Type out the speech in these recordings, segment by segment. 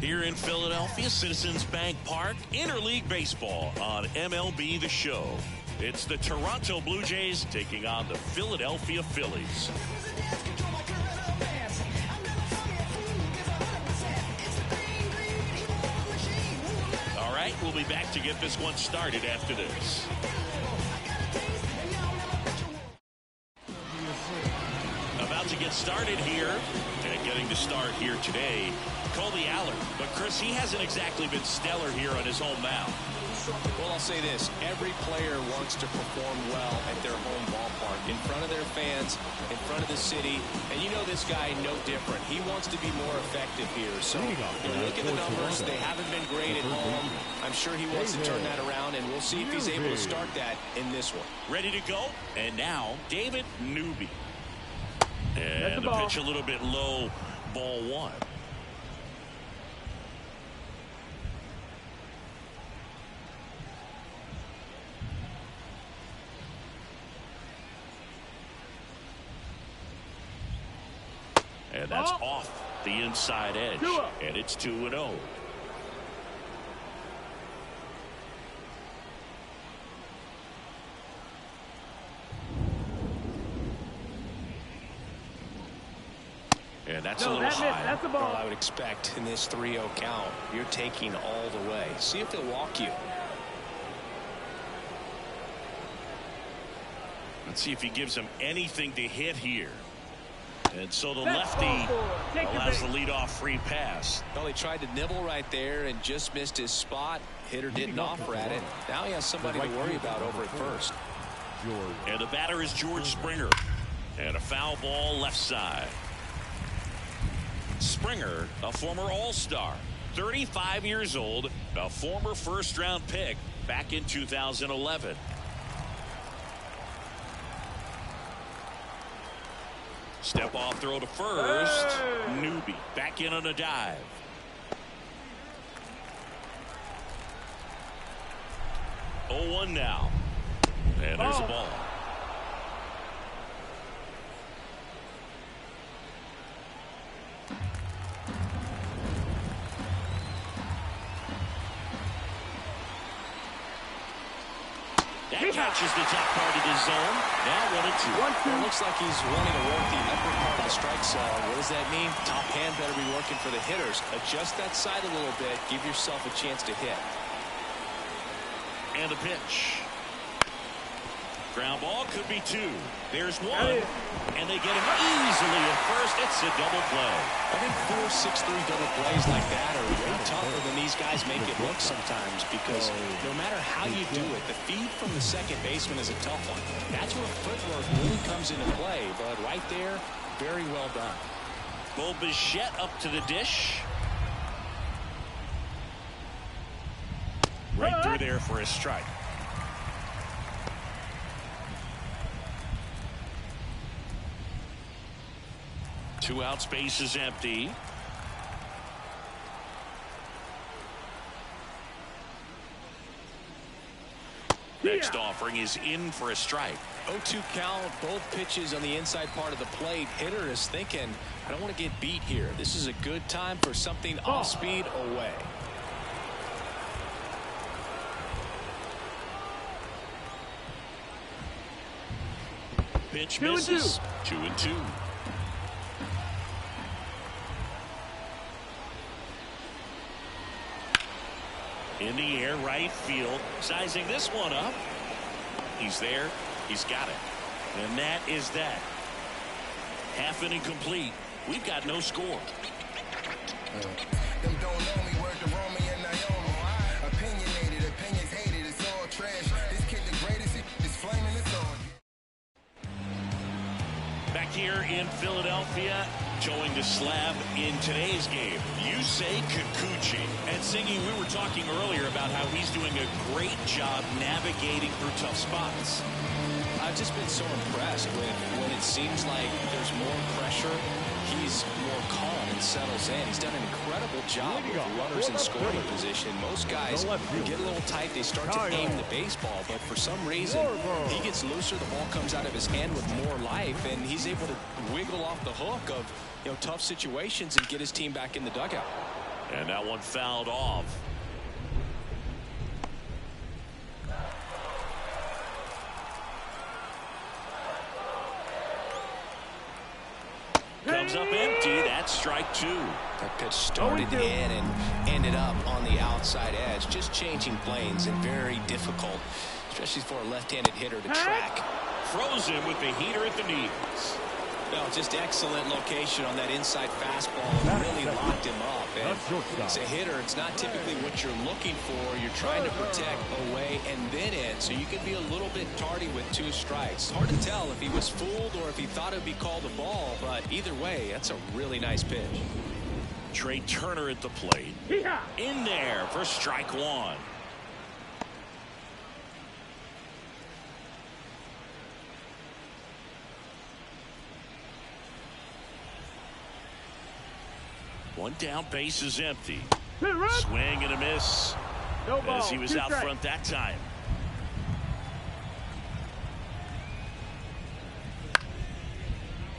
Here in Philadelphia, Citizens Bank Park, interleague baseball on MLB The Show. It's the Toronto Blue Jays taking on the Philadelphia Phillies. All right, we'll be back to get this one started after this. About to get started here, and getting to start here today, Colby Allard. But Chris, he hasn't exactly been stellar here on his home mound. Well, I'll say this. Every player wants to perform well at their home ballpark, in front of their fans, in front of the city. And you know this guy no different. He wants to be more effective here. So look at the numbers. They haven't been great at home. I'm sure he wants to turn that around, and we'll see if he's able to start that in this one. Ready to go? And now, David Newby. And the pitch a little bit low, ball one. And that's off the inside edge. And it's 2-0. And that's a little high. That's a ball. Well, I would expect in this 3-0 count, you're taking all the way. See if they'll walk you. Let's see if he gives him anything to hit here. And so the lefty allows the leadoff free pass. Well, he tried to nibble right there and just missed his spot. Hitter didn't offer at it. Now he has somebody to worry about over at first. And the batter is George Springer. And a foul ball left side. Springer, a former All-Star, 35 years old, a former first-round pick back in 2011. Step off throw to first. Newby back in on a dive. Oh, 1 now. And there's a ball. That catches the top part of his zone. Now 1-2. It looks like he's wanting to work the upper part of the strike zone. What does that mean? Top hand better be working for the hitters. Adjust that side a little bit. Give yourself a chance to hit. And the pitch. Ground ball could be 2. There's 1. And they get him easily at first. It's a double play. I think 4-6-3 double plays like that are way tougher than these guys make it look sometimes, because no matter how you do it, the feed from the second baseman is a tough one. That's where footwork really comes into play. But right there, very well done. Bo Bichette up to the dish. Right through there for a strike. Two out, space is empty. Next offering is in for a strike. 0-2 count, both pitches on the inside part of the plate. Hitter is thinking, I don't want to get beat here. This is a good time for something off speed away. Pitch misses. 2-2. In the air, right field, sizing this one up. He's there. He's got it. And that is that. Half inning complete. We've got no score. Them don't know me, word to Romy and Naomi. Opinionated, opinions hated, it's all trash. This kid the greatest, it's flaming, it's on. Back here in Philadelphia, showing the slab in today's game, Yusei Kikuchi. And Singy, we were talking earlier about how he's doing a great job navigating through tough spots. I've just been so impressed with when it seems like there's more pressure. he's more calm and settles in. He's done an incredible job with runners in scoring position. Most guys get a little tight. They start to aim the baseball, but for some reason, he gets looser. The ball comes out of his hand with more life, and he's able to wiggle off the hook of tough situations and get his team back in the dugout. And that one fouled off. Comes up empty. That's strike two. That pitch started in and ended up on the outside edge. Just changing planes and very difficult, especially for a left-handed hitter to track. Frozen with the heater at the knees. Well, just excellent location on that inside fastball. It really locked him up. And as a hitter, it's not typically what you're looking for. You're trying to protect away and then in, so you can be a little bit tardy with 2 strikes. Hard to tell if he was fooled or if he thought it would be called a ball, but either way, that's a really nice pitch. Trey Turner at the plate. In there for strike one. One down, base is empty. Swing and a miss. As he was out front that time.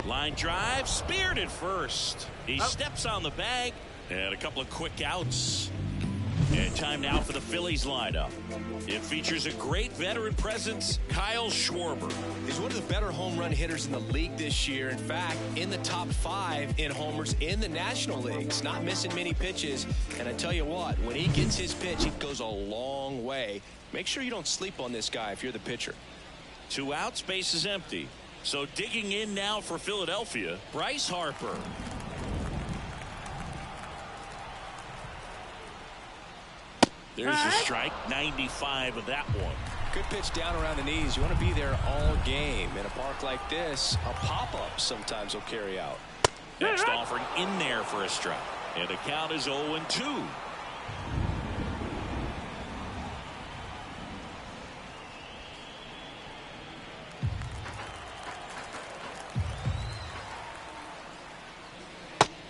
Line drive, speared at first. He steps on the bag, and a couple of quick outs. And time now for the Phillies lineup. It features a great veteran presence, Kyle Schwarber. He's one of the better home run hitters in the league this year. In fact, in the top 5 in homers in the National Leagues. Not missing many pitches. And I tell you what, when he gets his pitch, it goes a long way. Make sure you don't sleep on this guy if you're the pitcher. 2 outs, base is empty. So digging in now for Philadelphia, Bryce Harper. There's a strike, 95 of that one. Good pitch down around the knees. You want to be there all game. In a park like this, a pop-up sometimes will carry out. Next offering in there for a strike. And the count is 0-2.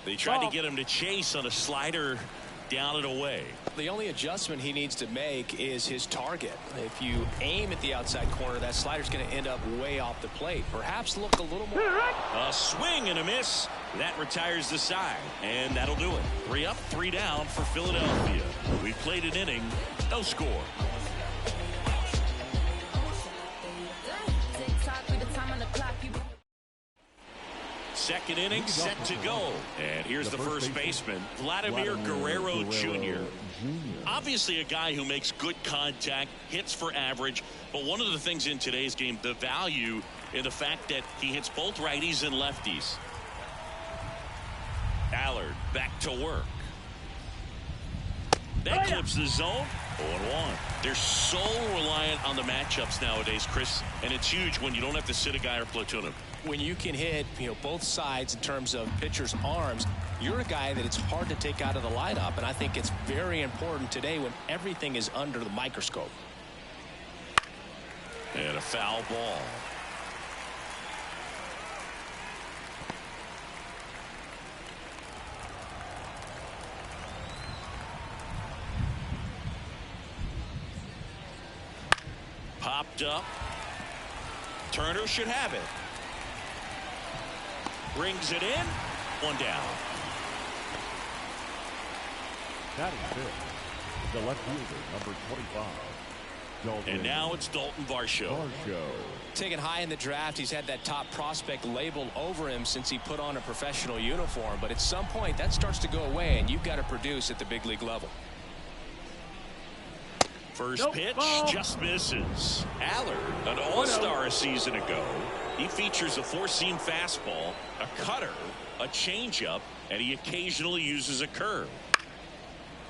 They tried to get him to chase on a slider down and away. The only adjustment he needs to make is his target. If you aim at the outside corner, that slider's going to end up way off the plate. Perhaps look a little more. A swing and a miss. That retires the side. And that'll do it. 3 up, 3 down for Philadelphia. We played an inning, no score. Second inning set to go. And here's the first baseman, Vladimir Guerrero Jr. Obviously a guy who makes good contact, hits for average. But one of the things in today's game, the value in the fact that he hits both righties and lefties. Allard back to work. That clips the zone. 0-1. They're so reliant on the matchups nowadays, Chris, and it's huge when you don't have to sit a guy or platoon him. When you can hit, both sides in terms of pitchers' arms, you're a guy that it's hard to take out of the lineup, and I think it's very important today when everything is under the microscope. And a foul ball. Popped up. Turner should have it. Brings it in. 1 down. Batting fifth, the left fielder, number 25. And now it's Dalton Varsho. Taken high in the draft, he's had that top prospect labeled over him since he put on a professional uniform. But at some point, that starts to go away, and you've got to produce at the big league level. First pitch just misses. Allard, an all-star a season ago. He features a 4-seam fastball, a cutter, a changeup, and he occasionally uses a curve.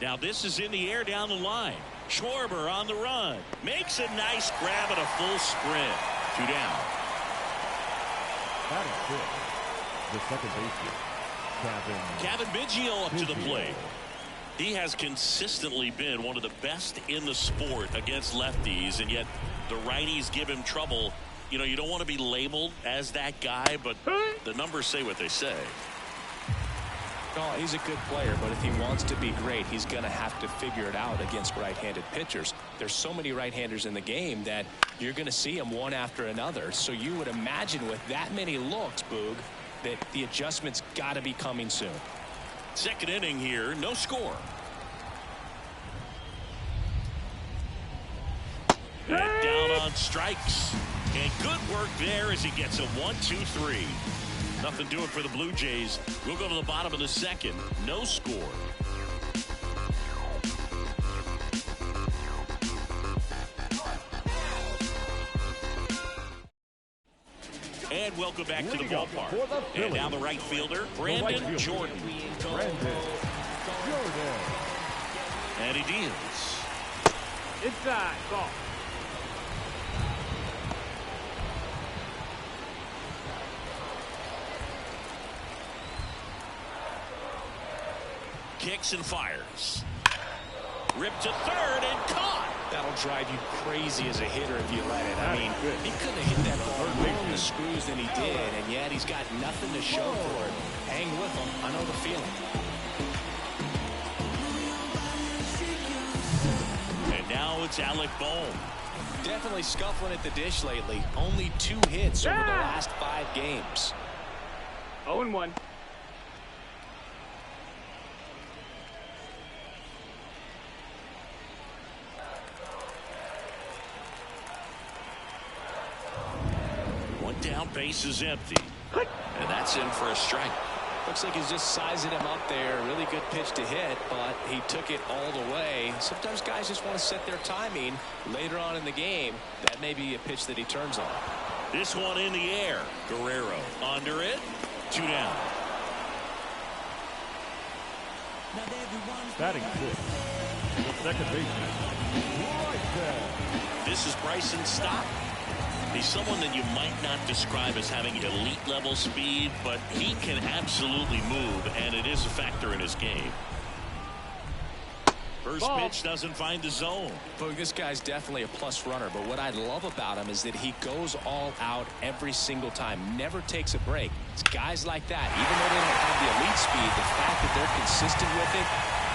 Now this is in the air down the line. Schwarber on the run. Makes a nice grab and a full sprint. 2 down. Batting fifth, the second baseman, Kevin Biggio up to the plate. He has consistently been one of the best in the sport against lefties, and yet the righties give him trouble. You don't want to be labeled as that guy, but the numbers say what they say. Oh, he's a good player, but if he wants to be great, he's going to have to figure it out against right-handed pitchers. There's so many right-handers in the game that you're going to see them one after another. So you would imagine with that many looks, Boog, that the adjustment's got to be coming soon. Second inning here, no score. And down on strikes. And good work there as he gets a 1-2-3. Nothing doing for the Blue Jays. We'll go to the bottom of the second. No score. And welcome back to the ballpark. And now the right fielder, Brandon Jordan. And he deals. Inside, go. Kicks and fires. Ripped to third and caught. That'll drive you crazy as a hitter if you let it. I mean, he couldn't have hit that ball more on the screws than he did, and yet he's got nothing to show for it. Hang with him. I know the feeling. And now it's Alec Bohm. Definitely scuffling at the dish lately. Only 2 hits over the last 5 games. 0-1. Down, base is empty. And that's in for a strike. Looks like he's just sizing him up there. Really good pitch to hit, but he took it all the way. Sometimes guys just want to set their timing later on in the game. That may be a pitch that he turns on. This one in the air. Guerrero under it. 2 down. Batting 6. The second baseman. Right there. This is Bryson Stott. He's someone that you might not describe as having elite level speed, but he can absolutely move, and it is a factor in his game. First pitch doesn't find the zone. But this guy's definitely a plus runner, but what I love about him is that he goes all out every single time, never takes a break. It's guys like that, even though they don't have the elite speed, the fact that they're consistent with it,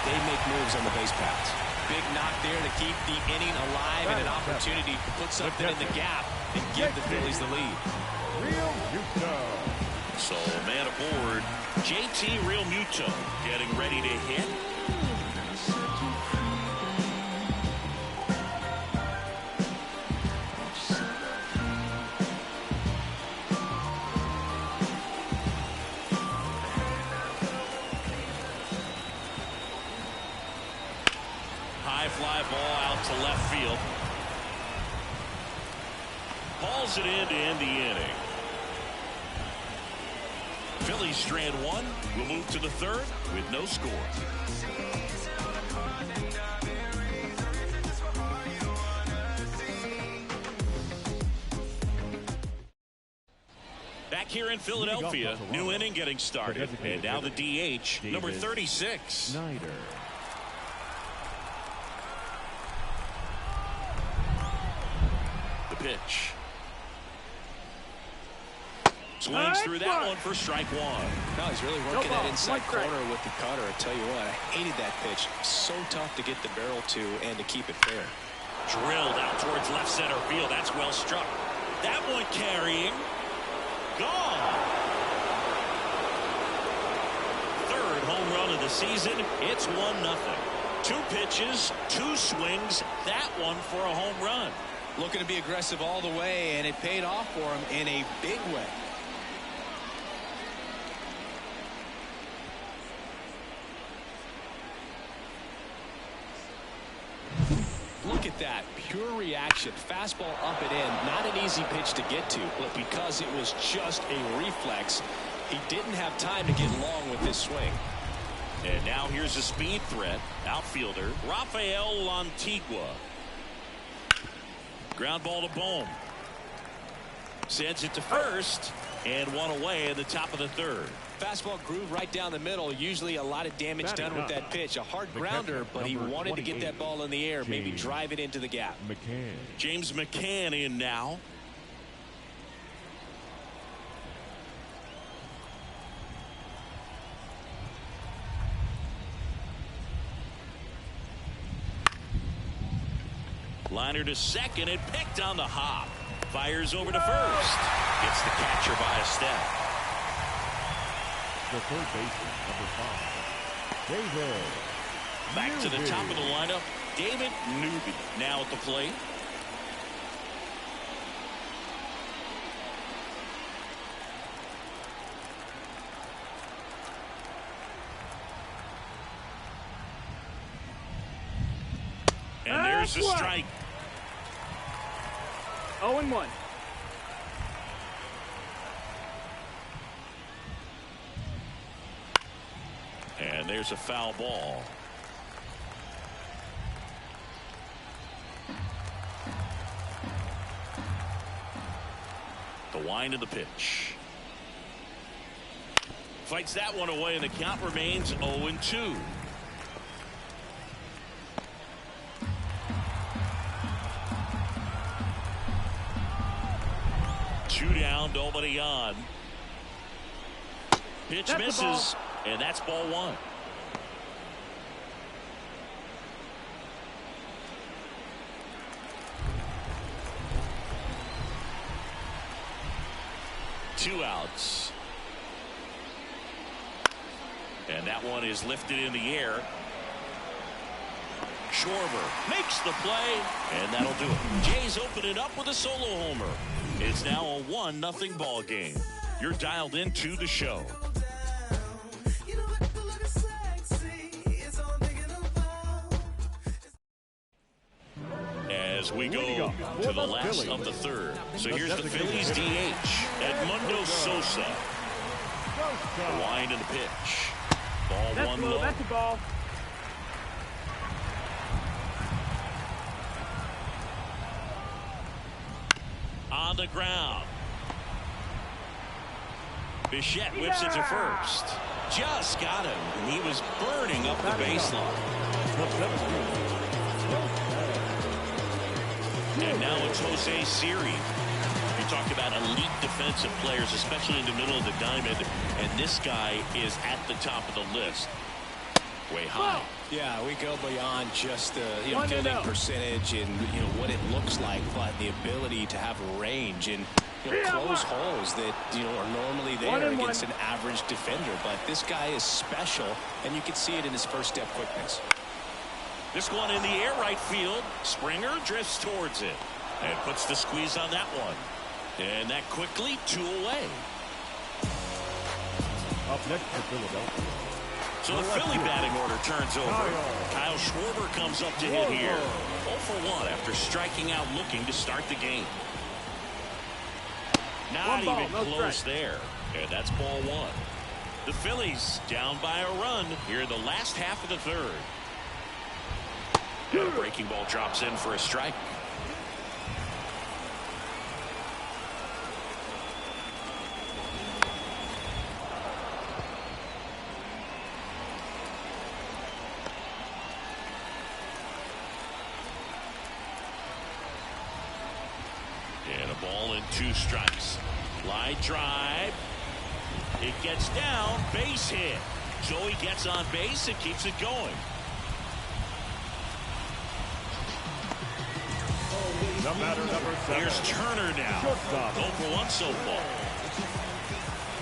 they make moves on the base paths. Big knock there to keep the inning alive and an opportunity to put something in the gap and give the Phillies the lead. Real Muto. So man aboard, JT Real Muto getting ready to hit. High fly ball out to left field. Hauls it in to end the inning. Phillies strand 1. We'll move to the third with no score. Back here in Philadelphia, new inning getting started. And now the DH, number 36. Snyder. The pitch. Swings through that one for strike 1. No, he's really working that inside corner with the cutter. I tell you what, I hated that pitch. So tough to get the barrel to and to keep it fair. Drilled out towards left center field. That's well struck. That one carrying. Gone. Third home run of the season. It's 1-0. 2 pitches, 2 swings. That one for a home run. Looking to be aggressive all the way, and it paid off for him in a big way. Look at that. Pure reaction. Fastball up and in. Not an easy pitch to get to, but because it was just a reflex, he didn't have time to get long with this swing. And now here's a speed threat. Outfielder Rafael Lantigua. Ground ball to Bohm. Sends it to first, and 1 away in the top of the third. Fastball groove right down the middle. Usually a lot of damage done with that pitch. A hard grounder, but he wanted to get that ball in the air, maybe drive it into the gap. James McCann in now. Liner to second and picked on the hop. Fires over to first. Gets the catcher by a step. The third baseman, number 5, David. Back to the top of the lineup, David Newby now at the plate. And there's a strike. 0-1. And there's a foul ball. The wind of the pitch. Fights that one away, and the count remains 0-2. Two down, nobody on. Pitch That's misses, and that's ball 1. Two outs. And that one is lifted in the air. Schwarber makes the play, and that'll do it. Jays open it up with a solo homer. It's now a 1-0 ball game. You're dialed into the show. As we go to the last of the third. So here's the Phillies DH, Edmundo Sosa. The wind of the pitch. Ball That's 1 low. low. That's a ball. On the ground. Bichette whips it to first. Just got him. He was burning up the baseline. And now it's Jose Siri. You talk about elite defensive players, especially in the middle of the diamond, and this guy is at the top of the list. Way high. Yeah, we go beyond just the One to fielding go. percentage and what it looks like, but the ability to have range and close holes that are normally there 1-1. against an average defender. But this guy is special, and you can see it in his first step quickness. This one in the air right field. Springer drifts towards it and puts the squeeze on that one. And that quickly 2 away. Up next for Philadelphia. So the Philly batting order turns over. Kyle Schwarber comes up to hit here. 0 for 1 after striking out looking to start the game. Not One ball, even no close strike. there. And that's ball 1. The Phillies down by a run here in the last half of the third. And a breaking ball drops in for a strike. And a ball and 2 strikes. Line drive. It gets down. Base hit. Joey gets on base and keeps it going. The batter, number 7. Here's Turner now. Shortstop. 0 for 1 so far.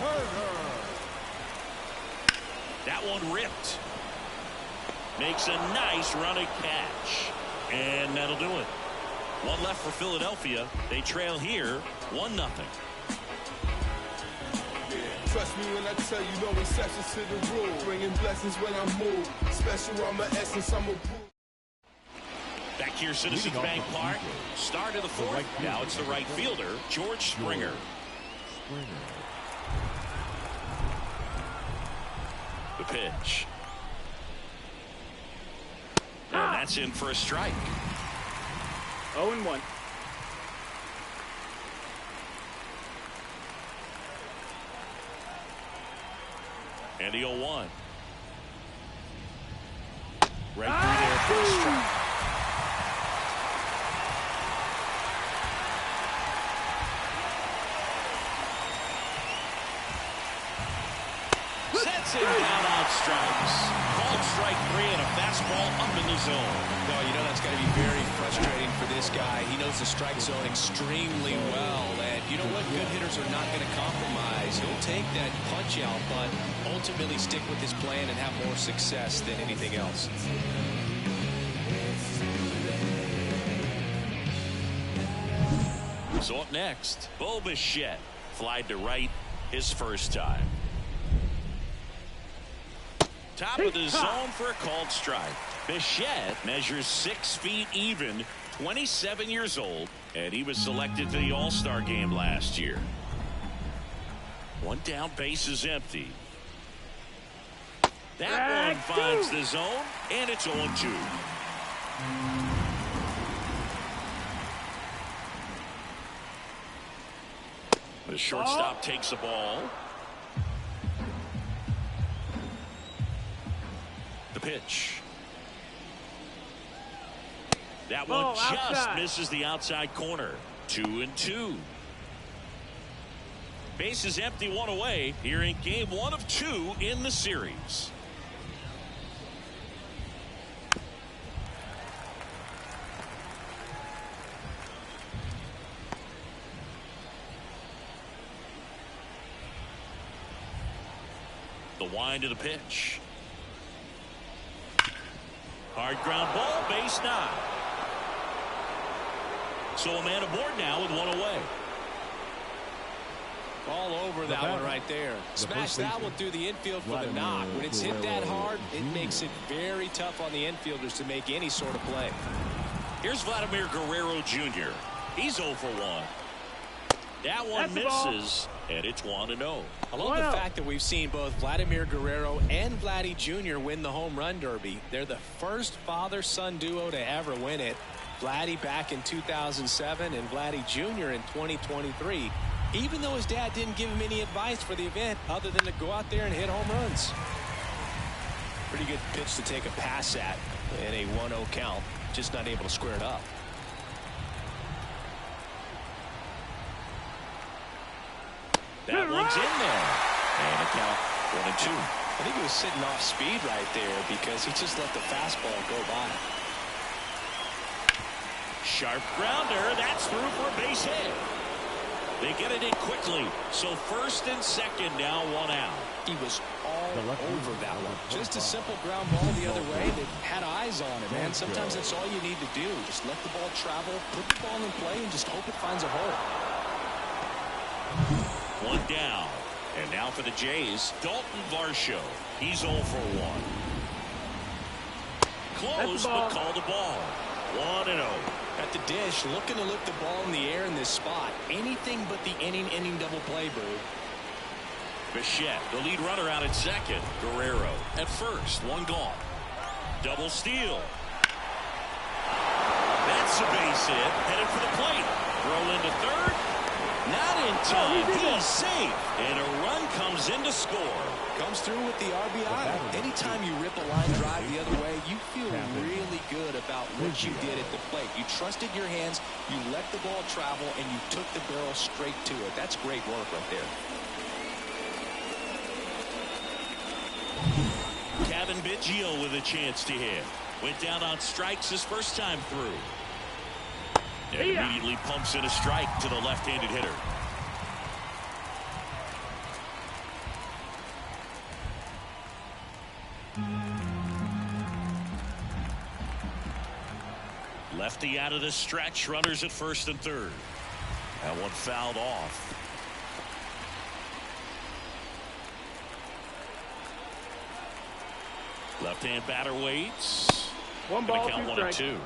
Turner. That one ripped. Makes a nice running catch. And that'll do it. 1 left for Philadelphia. They trail here 1-0. Trust me when I tell you, no exceptions to the rule. Bringing blessings when I move. Special, I'm an essence, I'm a proof. Back here, Citizens Bank Park. Start of the fourth. Now it's the right fielder, George Springer. The pitch. And that's in for a strike. 0-1. And the 0-1. Right through there for a strike. Sets Gets him down on strikes. Called strike 3 and a fastball up in the zone. No, you know that's got to be very frustrating for this guy. He knows the strike zone extremely well. And you know what? Good hitters are not going to compromise. He'll take that punch out, but ultimately stick with his plan and have more success than anything else. So up next, Bo Bichette. Flied to right his first time. Top of the zone for a called strike. Bichette measures 6 feet even, 27 years old, and he was selected for the All-Star game last year. One down, base is empty. That one finds the zone, and it's 0-2. The shortstop takes the ball. The pitch. That one just misses the outside corner. 2-2. Base is empty, 1 away here in game 1 of 2 in the series. The wind of the pitch. Hard ground ball, base knock. So a man aboard now with 1 away. All over that one right there. Smash that one through the infield for the knock. When it's hit that hard, it makes it very tough on the infielders to make any sort of play. Here's Vladimir Guerrero Jr. He's 0 for 1. That one misses, and it's 1-0. I love the fact that we've seen both Vladimir Guerrero and Vladdy Jr. win the home run derby. They're the first father-son duo to ever win it. Vladdy back in 2007 and Vladdy Jr. in 2023. Even though his dad didn't give him any advice for the event other than to go out there and hit home runs. Pretty good pitch to take a pass at in a 1-0 count. Just not able to square it up. That one's in there. And a count 1-2. I think he was sitting off speed right there because he just let the fastball go by. Sharp grounder. That's through for a base hit. They get it in quickly. So first and second now, 1 out. He was all over that one. Just a simple ground ball the other way that had eyes on it, man. Sometimes that's all you need to do. Just let the ball travel, put the ball in play, and just hope it finds a hole. 1 down. And now for the Jays, Dalton Varsho. He's 0 for 1. Close, but called the ball. 1-0. At the dish, looking to lift the ball in the air in this spot. Anything but the inning double play, Boo. Bichette, the lead runner, out at second. Guerrero at first. 1 gone. Double steal. That's a base hit. Headed for the plate. Throw into third. Not in time. He's safe. And a run comes in to score. Comes through with the RBI. Anytime you rip a line drive the other way, you feel really good about what you did at the plate. You trusted your hands, you let the ball travel, and you took the barrel straight to it. That's great work right there. Kevin Biggio with a chance to hit. Went down on strikes his first time through. And immediately pumps in a strike to the left-handed hitter. Lefty out of the stretch. Runners at first and third. That one fouled off. Left-hand batter waits. 1 ball, count 2 1 strikes. and 2.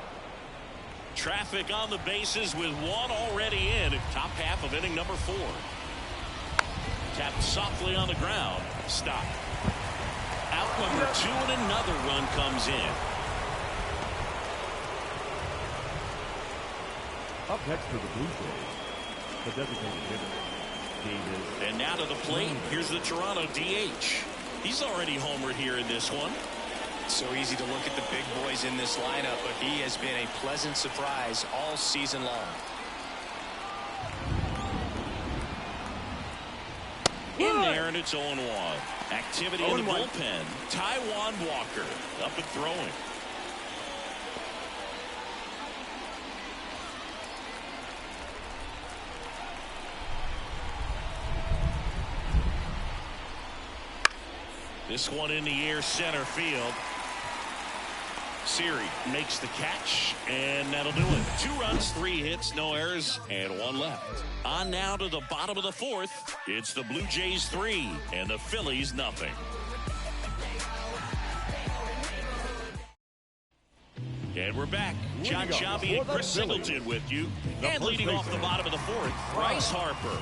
Traffic on the bases with 1 already in. Top half of inning number 4. Tapped softly on the ground. Stop. Out number 2 and another run comes in. Up next for the Blue Jays, the designated hitter, Davis. And now to the plate. Here's the Toronto DH. He's already homered here in this one. So easy to look at the big boys in this lineup, but he has been a pleasant surprise all season long. in there, and it's 0-1. Activity in the bullpen. Taijuan Walker up and throwing. This one in the air, center field. Siri makes the catch, and that'll do it. 2 runs, 3 hits, no errors, and 1 left. On now to the bottom of the 4th. It's the Blue Jays 3 and the Phillies nothing. And we're back. John Shabby and Chris Singleton with you. And leading off the bottom of the 4th, Bryce Harper.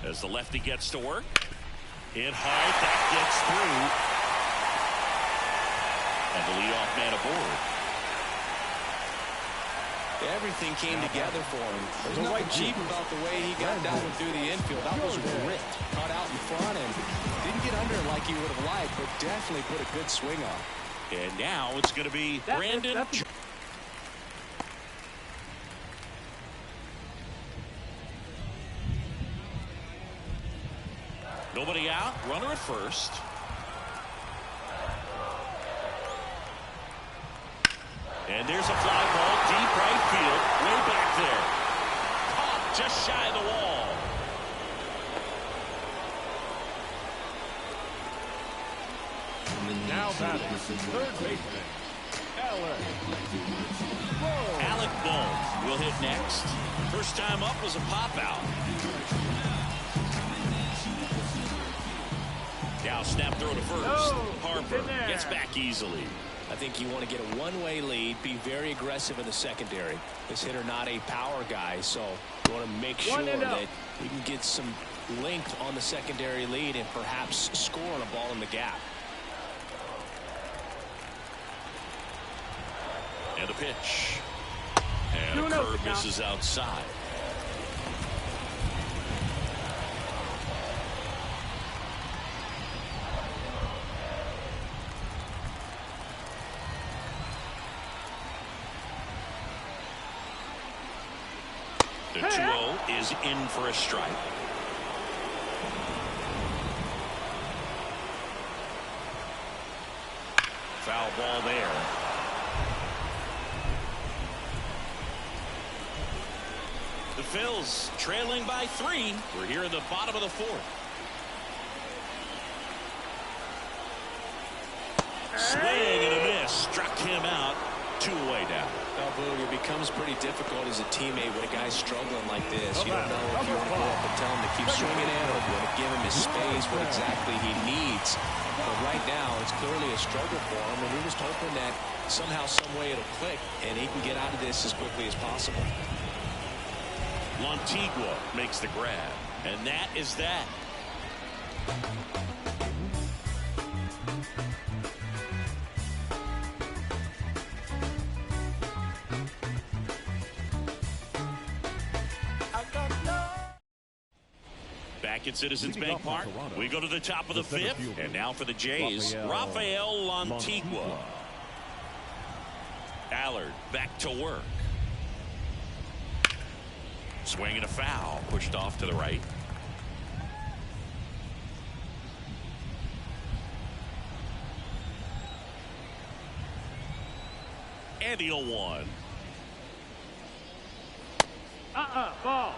As the lefty gets to work, hit hard, that gets through, and the leadoff man aboard. Everything came together for him. There's nothing cheap about the way he got down through the infield. That was grit, caught out in front, and didn't get under like he would have liked, but definitely put a good swing on. And now it's going to be Brandon. Nobody out, runner at first. And there's a fly ball, deep right field, way back there. Caught just shy of the wall. Now batting, third baseman, Alec Bohm will hit next. First time up was a pop out. Now snap throw to first. Harper gets back easily. I think you want to get a one-way lead, be very aggressive in the secondary. This hitter not a power guy, so you want to make sure that you can get some length on the secondary lead and perhaps score on a ball in the gap. And a pitch. And a curve misses outside. The 2-0 is in for a strike. Foul ball there. The Phils trailing by 3. We're here in the bottom of the 4th. Swing and a miss. Struck him out. 2 away now. Well, Boog, it becomes pretty difficult as a teammate when a guy's struggling like this. You don't know if you want to go up and tell him to keep swinging in, or if you want to give him his space, what exactly he needs. But right now, it's clearly a struggle for him, and we're just hoping that somehow, some way it'll click, and he can get out of this as quickly as possible. Montigua makes the grab, and that is that. Back at Citizens Bank Park, we go to the top of the 5th, and now for the Jays, Rafael Montigua. Allard back to work. Swing and a foul, pushed off to the right. And the 0-1. Ball.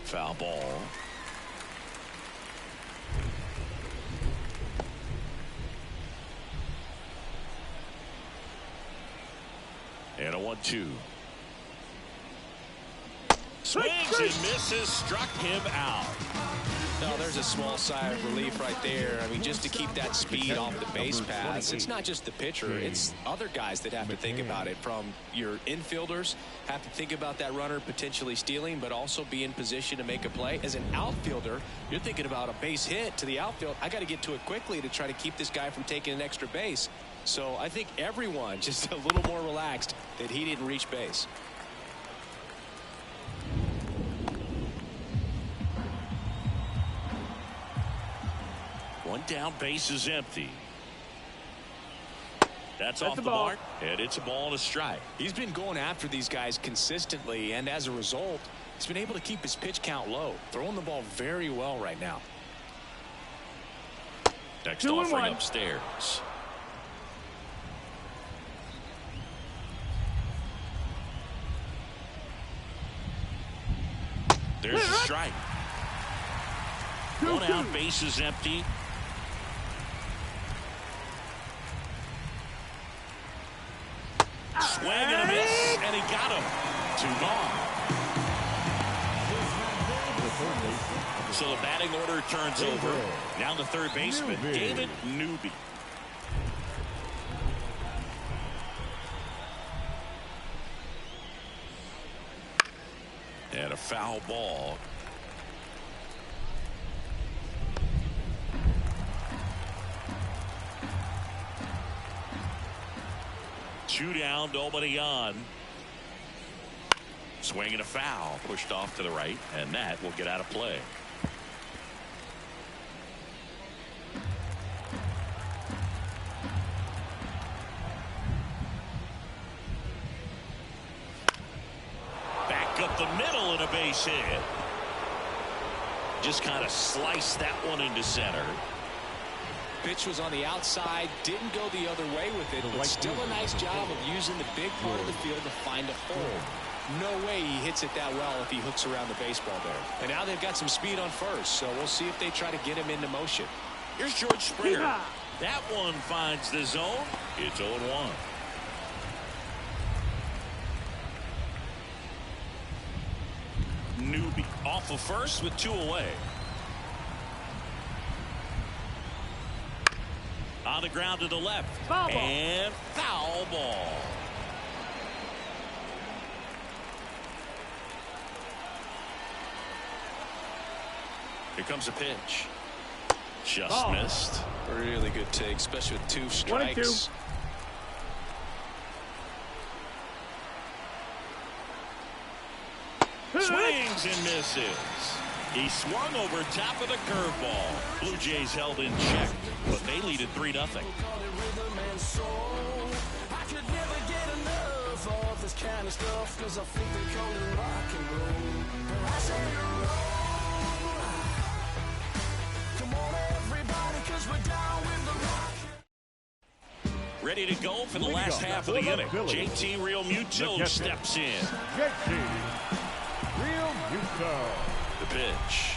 Foul ball. And a 1-2. Swings and misses, struck him out. No, there's a small sigh of relief right there. I mean, just to keep that speed off the base paths. It's not just the pitcher. It's other guys that have to think about it. From your infielders, have to think about that runner potentially stealing, but also be in position to make a play. As an outfielder, you're thinking about a base hit to the outfield. I got to get to it quickly to try to keep this guy from taking an extra base. So I think everyone just a little more relaxed that he didn't reach base. One down, base is empty. That's off the mark, and it's a ball and a strike. He's been going after these guys consistently, and as a result, he's been able to keep his pitch count low, throwing the ball very well right now. Next offering upstairs. There's a strike. One out, base is empty. Swing and a miss, and he got him. 2 gone. So the batting order turns over. Now the third baseman, David Newby. And a foul ball. Two down, nobody on. Swing and a foul, pushed off to the right, and that will get out of play. Back up the middle and a base hit. Just kind of sliced that one into center. Pitch was on the outside, didn't go the other way with it, but still a nice job of using the big part of the field to find a hole. No way he hits it that well if he hooks around the baseball there. And now they've got some speed on first, so we'll see if they try to get him into motion. Here's George Springer. That one finds the zone. It's 0-1. Newby off of first with 2 away. On the ground to the left. Foul ball. And foul ball. Here comes a pitch. Just missed. Really good take, especially with 2 strikes. 1-2. Swings and misses. He swung over top of the curveball. Blue Jays held in check, but they lead at 3-0. Ready to go for the last half of the inning. JT Realmuto steps in. JT Realmuto. The pitch.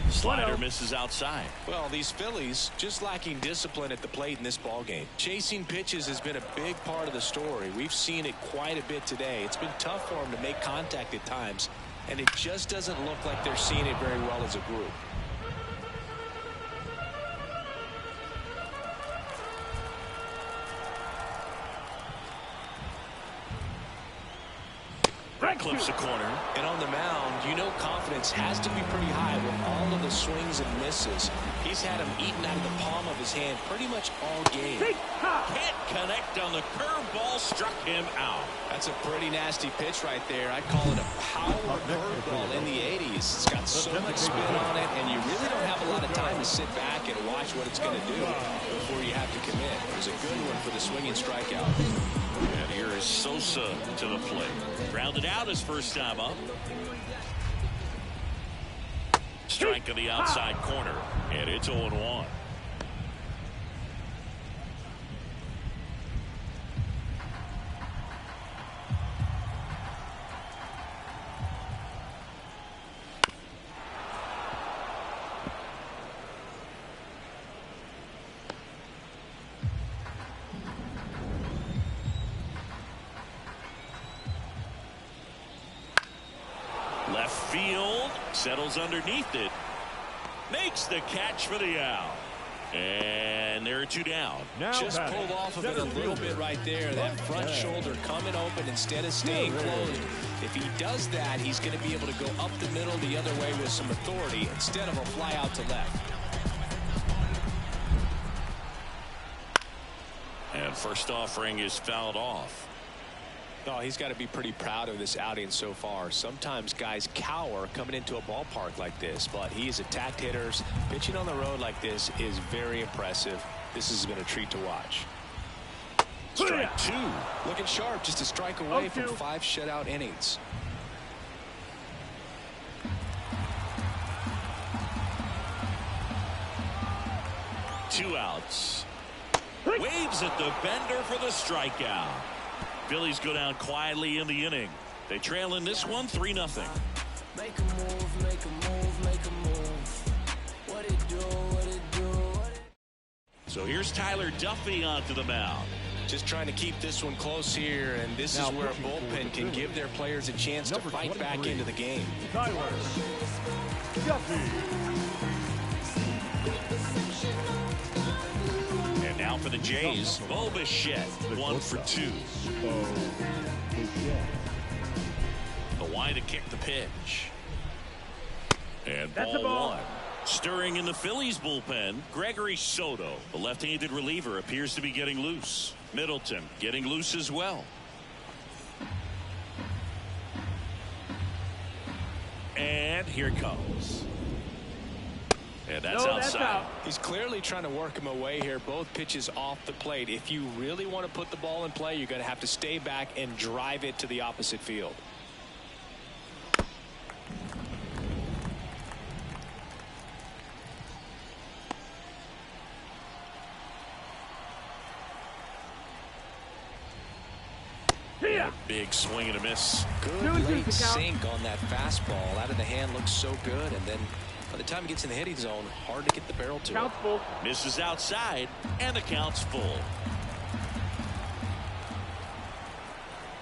Slider misses outside. Well, these Phillies just lacking discipline at the plate in this ballgame. Chasing pitches has been a big part of the story. We've seen it quite a bit today. It's been tough for them to make contact at times, and it just doesn't look like they're seeing it very well as a group. Clips the corner. And on the mound, you know confidence has to be pretty high with all of the swings and misses. He's had them eaten out of the palm of his hand pretty much all game. Can't connect on the curveball, struck him out. That's a pretty nasty pitch right there. I'd call it a power curveball in the 80s. It's got so much spin on it, and you really don't have a lot of time to sit back and watch what it's going to do before you have to commit. It was a good one for the swinging strikeout. And here is Sosa to the plate. Grounded out his first time up. Strike on the outside corner, and it's 0-1. Left field, settles underneath it, makes the catch for the out. And there are 2 down. Now just pulled off of it a little bit right there. That front shoulder coming open instead of staying closed. If he does that, he's going to be able to go up the middle the other way with some authority instead of a fly out to left. And first offering is fouled off. Oh, he's got to be pretty proud of this outing so far. Sometimes guys cower coming into a ballpark like this, but he's attacked hitters. Pitching on the road like this is very impressive. This has been a treat to watch. Strike 2. Looking sharp, just a strike away from 5 shutout innings. Two outs. Waves at the bender for the strikeout. Phillies go down quietly in the inning. They trail in this one 3-0. Make a move, make a move, make a move. What it do, what it do, what it... So here's Tyler Duffy onto the mound. Just trying to keep this one close here, and this is where a bullpen can give their players a chance to fight back into the game. Tyler Duffy. And now for the Jays, Bo Bichette, 1 for 2. The wide to kick the pitch. And ball 1. Stirring in the Phillies bullpen, Gregory Soto. The left-handed reliever appears to be getting loose. Middleton getting loose as well. And here it comes. And that's outside. Out. He's clearly trying to work him away here. Both pitches off the plate. If you really want to put the ball in play, you're going to have to stay back and drive it to the opposite field. Yeah. Big swing and a miss. Good late sink on that fastball. Out of the hand looks so good, and then by the time he gets in the hitting zone, hard to get the barrel to it. Full. Misses outside, and the count's full.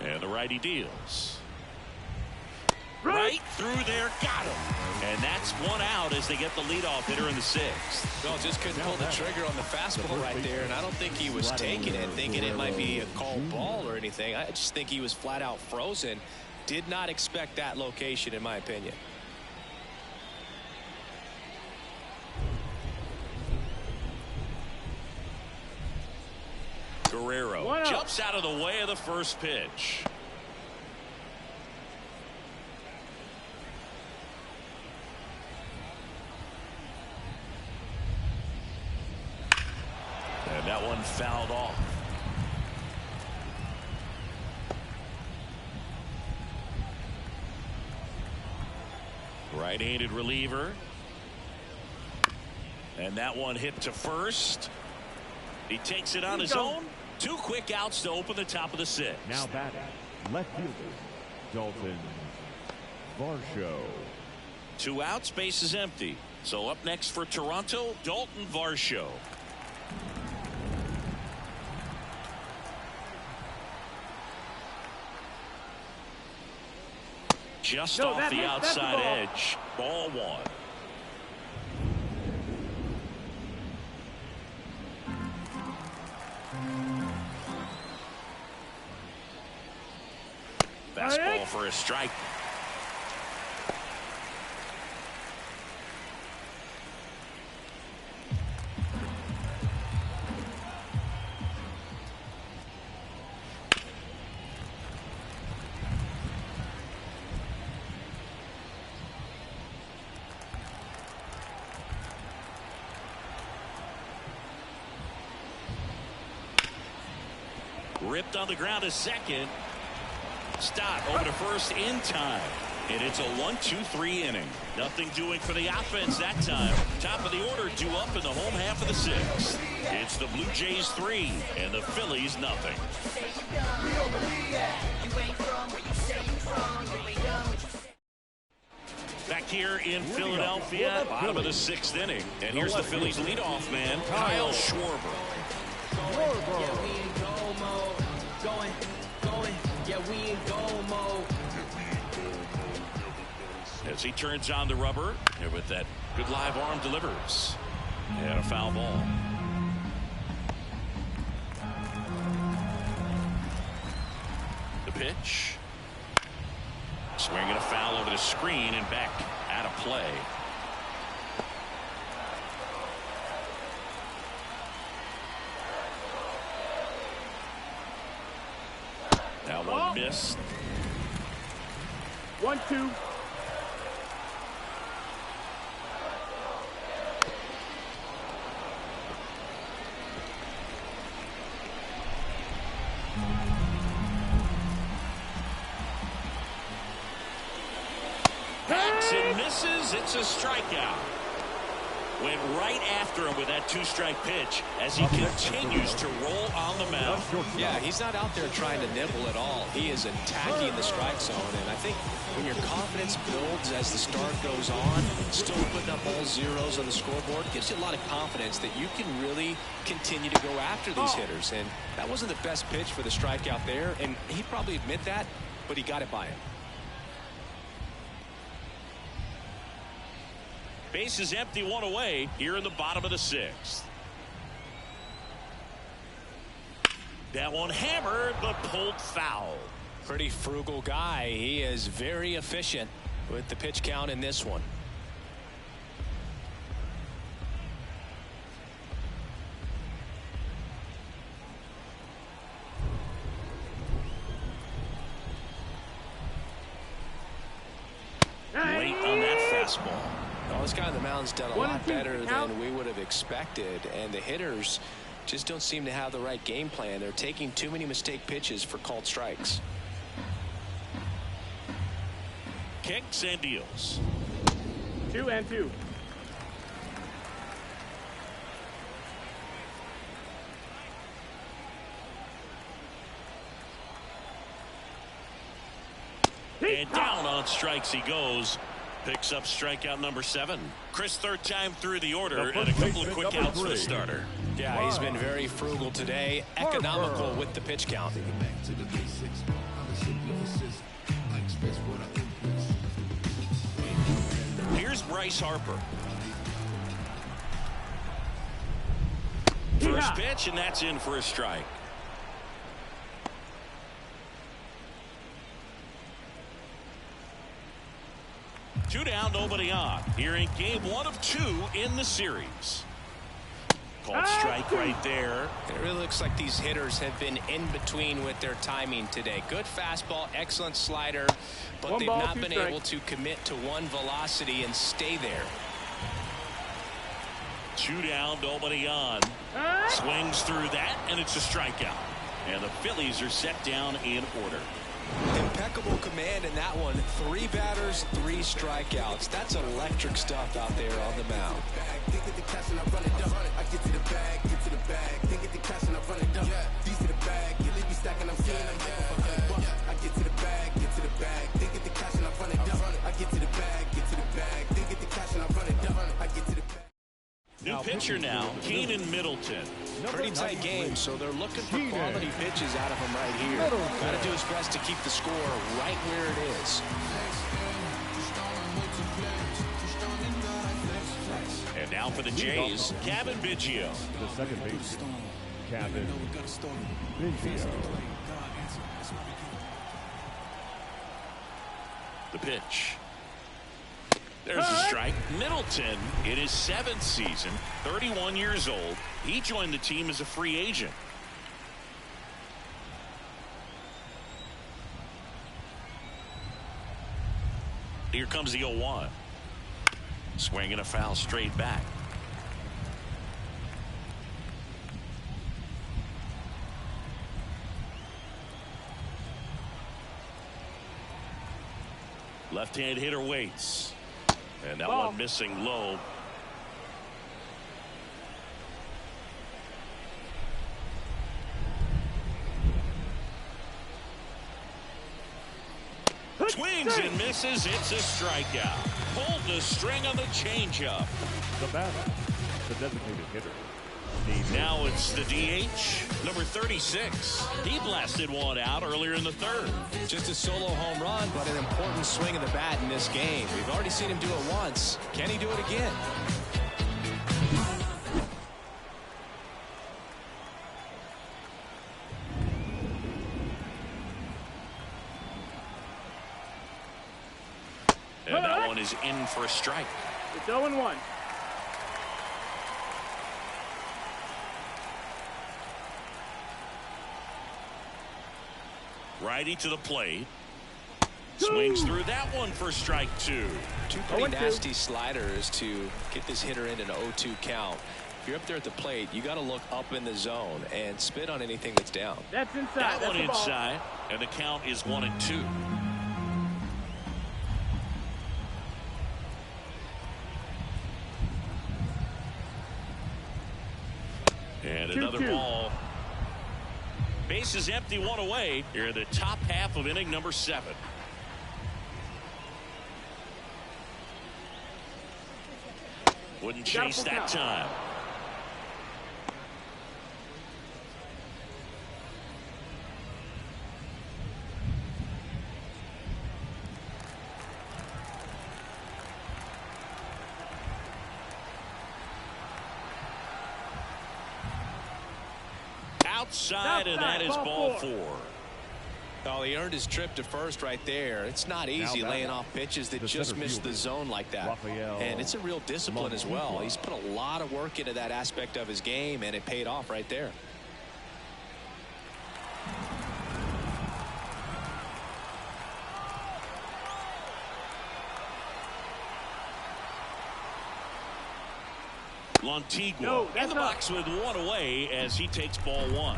And the righty deals. Right through there, got him. And that's 1 out as they get the leadoff hitter in the 6th. Well, just couldn't pull the trigger on the fastball right there, and I don't think he was taking it, thinking it might be a called ball or anything. I just think he was flat out frozen. Did not expect that location, in my opinion. Guerrero jumps out of the way of the first pitch. And that one fouled off. Right-handed reliever. And that one hit to first. He takes it on his own. 2 quick outs to open the top of the 6th. Now batting, left fielder Dalton Varsho. 2 outs, base is empty. So up next for Toronto, Dalton Varsho. Just off the outside edge. Ball 1. Fastball for a strike. Ripped on the ground to second. Stop over to first in time. And it's a 1-2-3 inning. Nothing doing for the offense that time. Top of the order due up in the home half of the 6th. It's the Blue Jays 3 and the Phillies nothing. Back here in Philadelphia, bottom of the 6th inning. And here's the Phillies leadoff man, Kyle Schwarber. as he turns on the rubber. And with that good live arm delivers. And a foul ball. The pitch. Swinging a foul over the screen and back out of play. That one missed. 1-2. Hacks and misses. It's a strikeout. Went right after him with that two-strike pitch as he continues to roll on the mound. Yeah, he's not out there trying to nibble at all. He is attacking the strike zone, and I think when your confidence builds as the start goes on, still putting up all zeros on the scoreboard gives you a lot of confidence that you can really continue to go after these hitters. And that wasn't the best pitch for the strikeout there, and he'd probably admit that, but he got it by him. Base is empty, one away here in the bottom of the sixth. That one hammered but pulled foul. Pretty frugal guy. He is very efficient with the pitch count in this one. Late on that fastball. Well, this guy on the mound's done a lot better than we would have expected, and the hitters just don't seem to have the right game plan. They're taking too many mistake pitches for called strikes. Kicks and deals. 2-2. And down on strikes he goes. Picks up strikeout number 7. Chris, third time through the order, and a couple of quick outs for the starter. Yeah, he's been very frugal today, economical with the pitch count. Here's Bryce Harper. First pitch, and that's in for a strike. Two down, nobody on. Here in game 1 of 2 in the series. Called strike right there. It really looks like these hitters have been in between with their timing today. Good fastball, excellent slider, but they've not been able to commit to one velocity and stay there. 2 down, nobody on. Swings through that, and it's a strikeout. And the Phillies are set down in order. Impeccable command in that one. 3 batters, 3 strikeouts. That's electric stuff out there on the mound. New pitcher now, Keenan Middleton. Pretty tight game, so they're looking for quality pitches out of him right here. Got to do his best to keep the score right where it is. And now for the Jays, Kevin Biggio. The second base, Kevin Biggio. The pitch. There's a strike. Middleton in his 7th season, 31 years old. He joined the team as a free agent. Here comes the 0-1. Swinging a foul straight back. Left-hand hitter waits. And that one missing low. Swings and misses. It's a strikeout. Pulled the string on the changeup. The batter, the designated hitter, Now it's the DH, number 36. He blasted one out earlier in the third. Just a solo home run, but an important swing of the bat in this game. We've already seen him do it once. Can he do it again? And that one is in for a strike. It's 0-1. Righty to the plate. Swings through that one for strike 2. Two pretty nasty sliders to get this hitter in an 0-2 count. If you're up there at the plate, you got to look up in the zone and spit on anything that's down. That's inside. That That's one inside, and the count is 1-2. And another 2-2. ball. Base is empty, one away. Here in the top half of inning number 7. Wouldn't chase that time. Outside, and that is ball 4. Oh, he earned his trip to first right there. It's not easy laying off pitches that just miss the zone like that. And it's a real discipline as well. He's put a lot of work into that aspect of his game, and it paid off right there. Lantigua in the box with one away as he takes ball 1.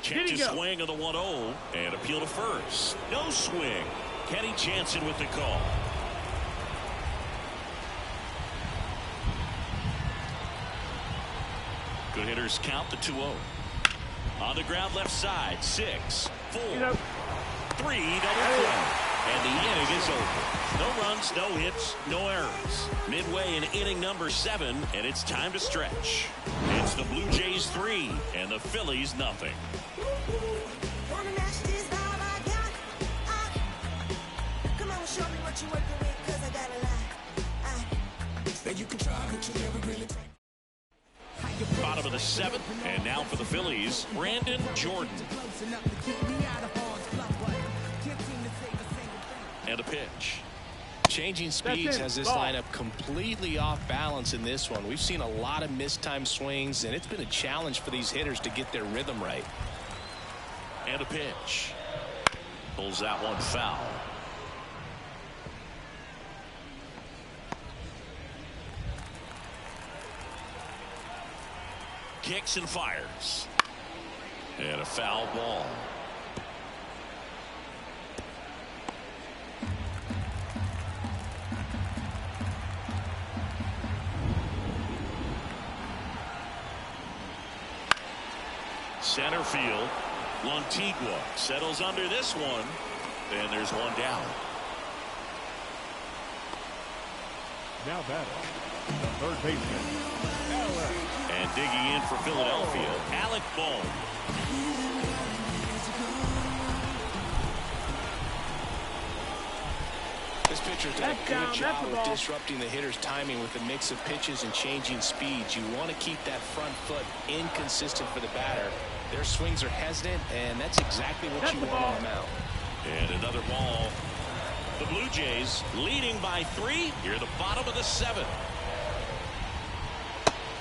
Checked his swing of the 1-0 and appeal to first. No swing. Kenny Jansen with the call. Good hitters count the 2-0. On the ground left side. 6, 4, 3, double play. And the inning is over. No runs, no hits, no errors. Midway in inning number 7, and it's time to stretch. It's the Blue Jays 3 and the Phillies nothing. Bottom of the 7th, and now for the Phillies, Brandon Jordan. And a pitch. Changing speeds has this lineup completely off balance in this one. We've seen a lot of mistimed swings, and it's been a challenge for these hitters to get their rhythm right. And a pitch. Pulls that one foul. Kicks and fires. And a foul ball. Center field. Lantigua settles under this one. And there's one down. Now batting, the third baseman, Alec. And digging in for Philadelphia, Alec Bohm. This pitcher's done a good job of disrupting the hitter's timing with a mix of pitches and changing speeds. You want to keep that front foot inconsistent for the batter. Their swings are hesitant, and that's exactly what you want on the mound. And another ball. The Blue Jays leading by 3 here at the bottom of the 7th.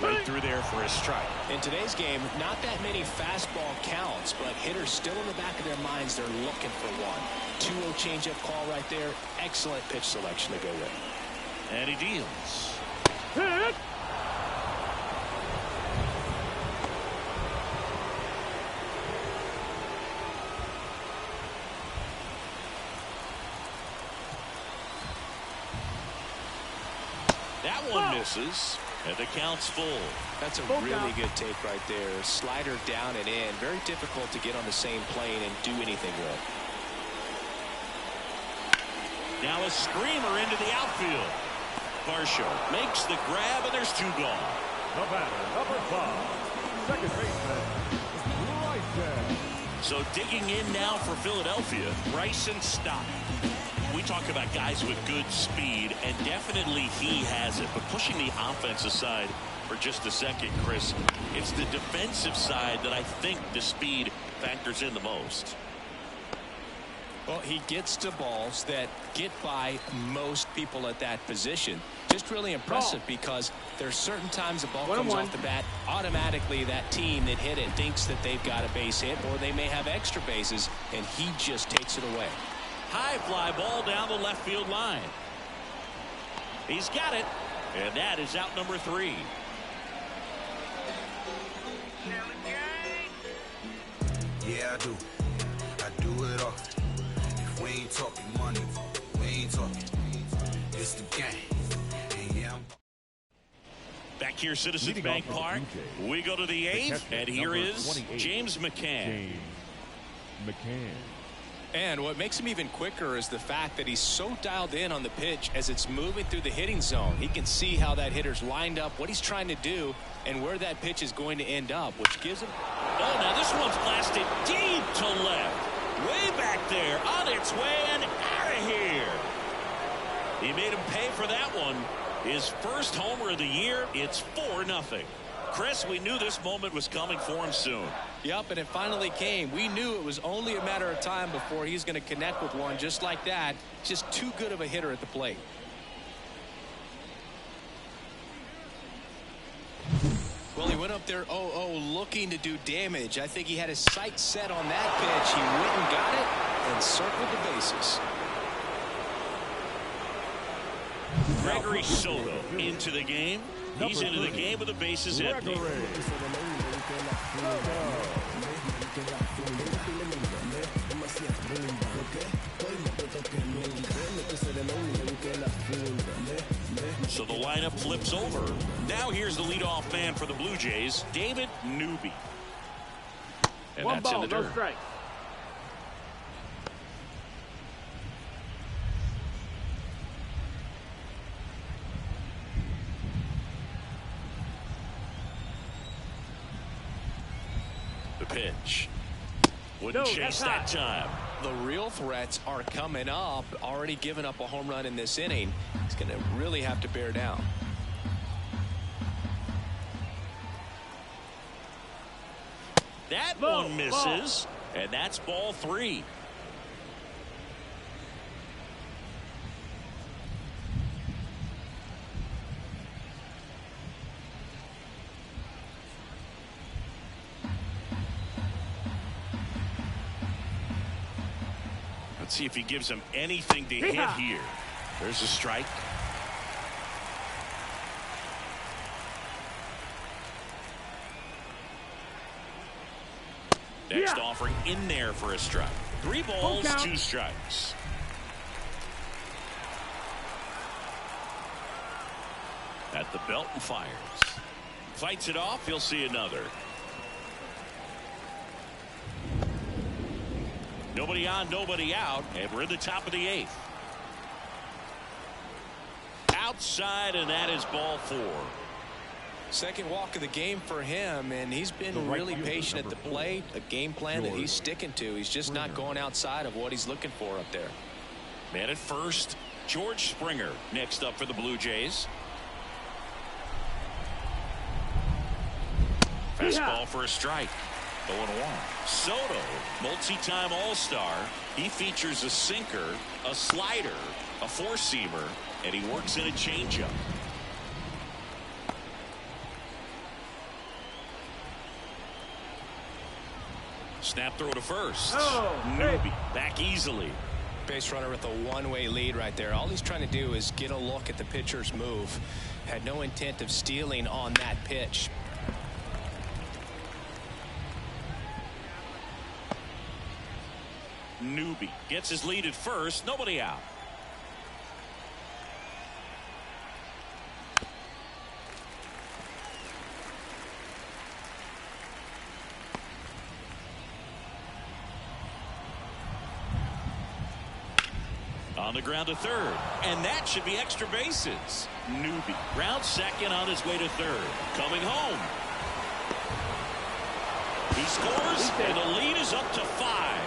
Right through there for a strike. In today's game, not that many fastball counts, but hitters still in the back of their minds, they're looking for one. 2-0 changeup call right there. Excellent pitch selection to go with. And he deals. Hit. That one misses, and the count's full. That's a really good take right there. Slider down and in. Very difficult to get on the same plane and do anything with. Now a screamer into the outfield. Varsho makes the grab, and there's 2 gone. The batter, number 5, second baseman, Bryson. So digging in now for Philadelphia, Bryson Stott. We talk about guys with good speed, and definitely he has it. But pushing the offense aside for just a second, Chris, it's the defensive side that I think the speed factors in the most. Well, he gets to balls that get by most people at that position. Just really impressive because there's certain times the ball comes off the bat, automatically that team that hit it thinks that they've got a base hit, or they may have extra bases, and he just takes it away. High fly ball down the left field line. He's got it, and that is out number 3. Yeah, I do. I do it all. If we ain't talking money, we ain't talking. It's the game. And yeah, back here, Citizens Leading Bank off Park. the We go to the 8th, and here is James McCann. James McCann. And what makes him even quicker is the fact that he's so dialed in on the pitch as it's moving through the hitting zone. He can see how that hitter's lined up, what he's trying to do, and where that pitch is going to end up, which gives him... Oh, now this one's blasted deep to left. Way back there, on its way and out of here. He made him pay for that one. His first homer of the year. It's 4-0. Chris, we knew this moment was coming for him soon. Yep, and it finally came. We knew it was only a matter of time before he's going to connect with one just like that. Just too good of a hitter at the plate. Well, he went up there 0-0 looking to do damage. I think he had his sights set on that pitch. He went and got it and circled the bases. Gregory Soto into the game. He's into the game with the bases empty. So the lineup flips over. Now here's the leadoff man for the Blue Jays, David Newby. And One that's ball, in the no dirt. strike. The pitch. Wouldn't chase that time. The real threats are coming up. Already given up a home run in this inning. He's going to really have to bear down. That one misses, and that's ball 3. Let's see if he gives him anything to hit here. There's a strike. Next offering in there for a strike. 3 balls, 2 strikes. At the belt and fires. Fights it off. He'll see another. Nobody on, nobody out, and we're in the top of the 8th. Outside, and that is ball 4. Second walk of the game for him, and he's been really patient at the plate. A game plan that he's sticking to. He's just not going outside of what he's looking for up there. Man at first, George Springer next up for the Blue Jays. Fastball for a strike. 0-1. Soto, multi-time All-Star. He features a sinker, a slider, a four-seamer, and he works in a changeup. Snap throw to first. Newby back easily. Base runner with a one-way lead right there. All he's trying to do is get a look at the pitcher's move. Had no intent of stealing on that pitch. Newby gets his lead at first. Nobody out. On On the ground to third. And that should be extra bases. Newby ground second on his way to third. Coming home. He scores, and the lead is up to 5.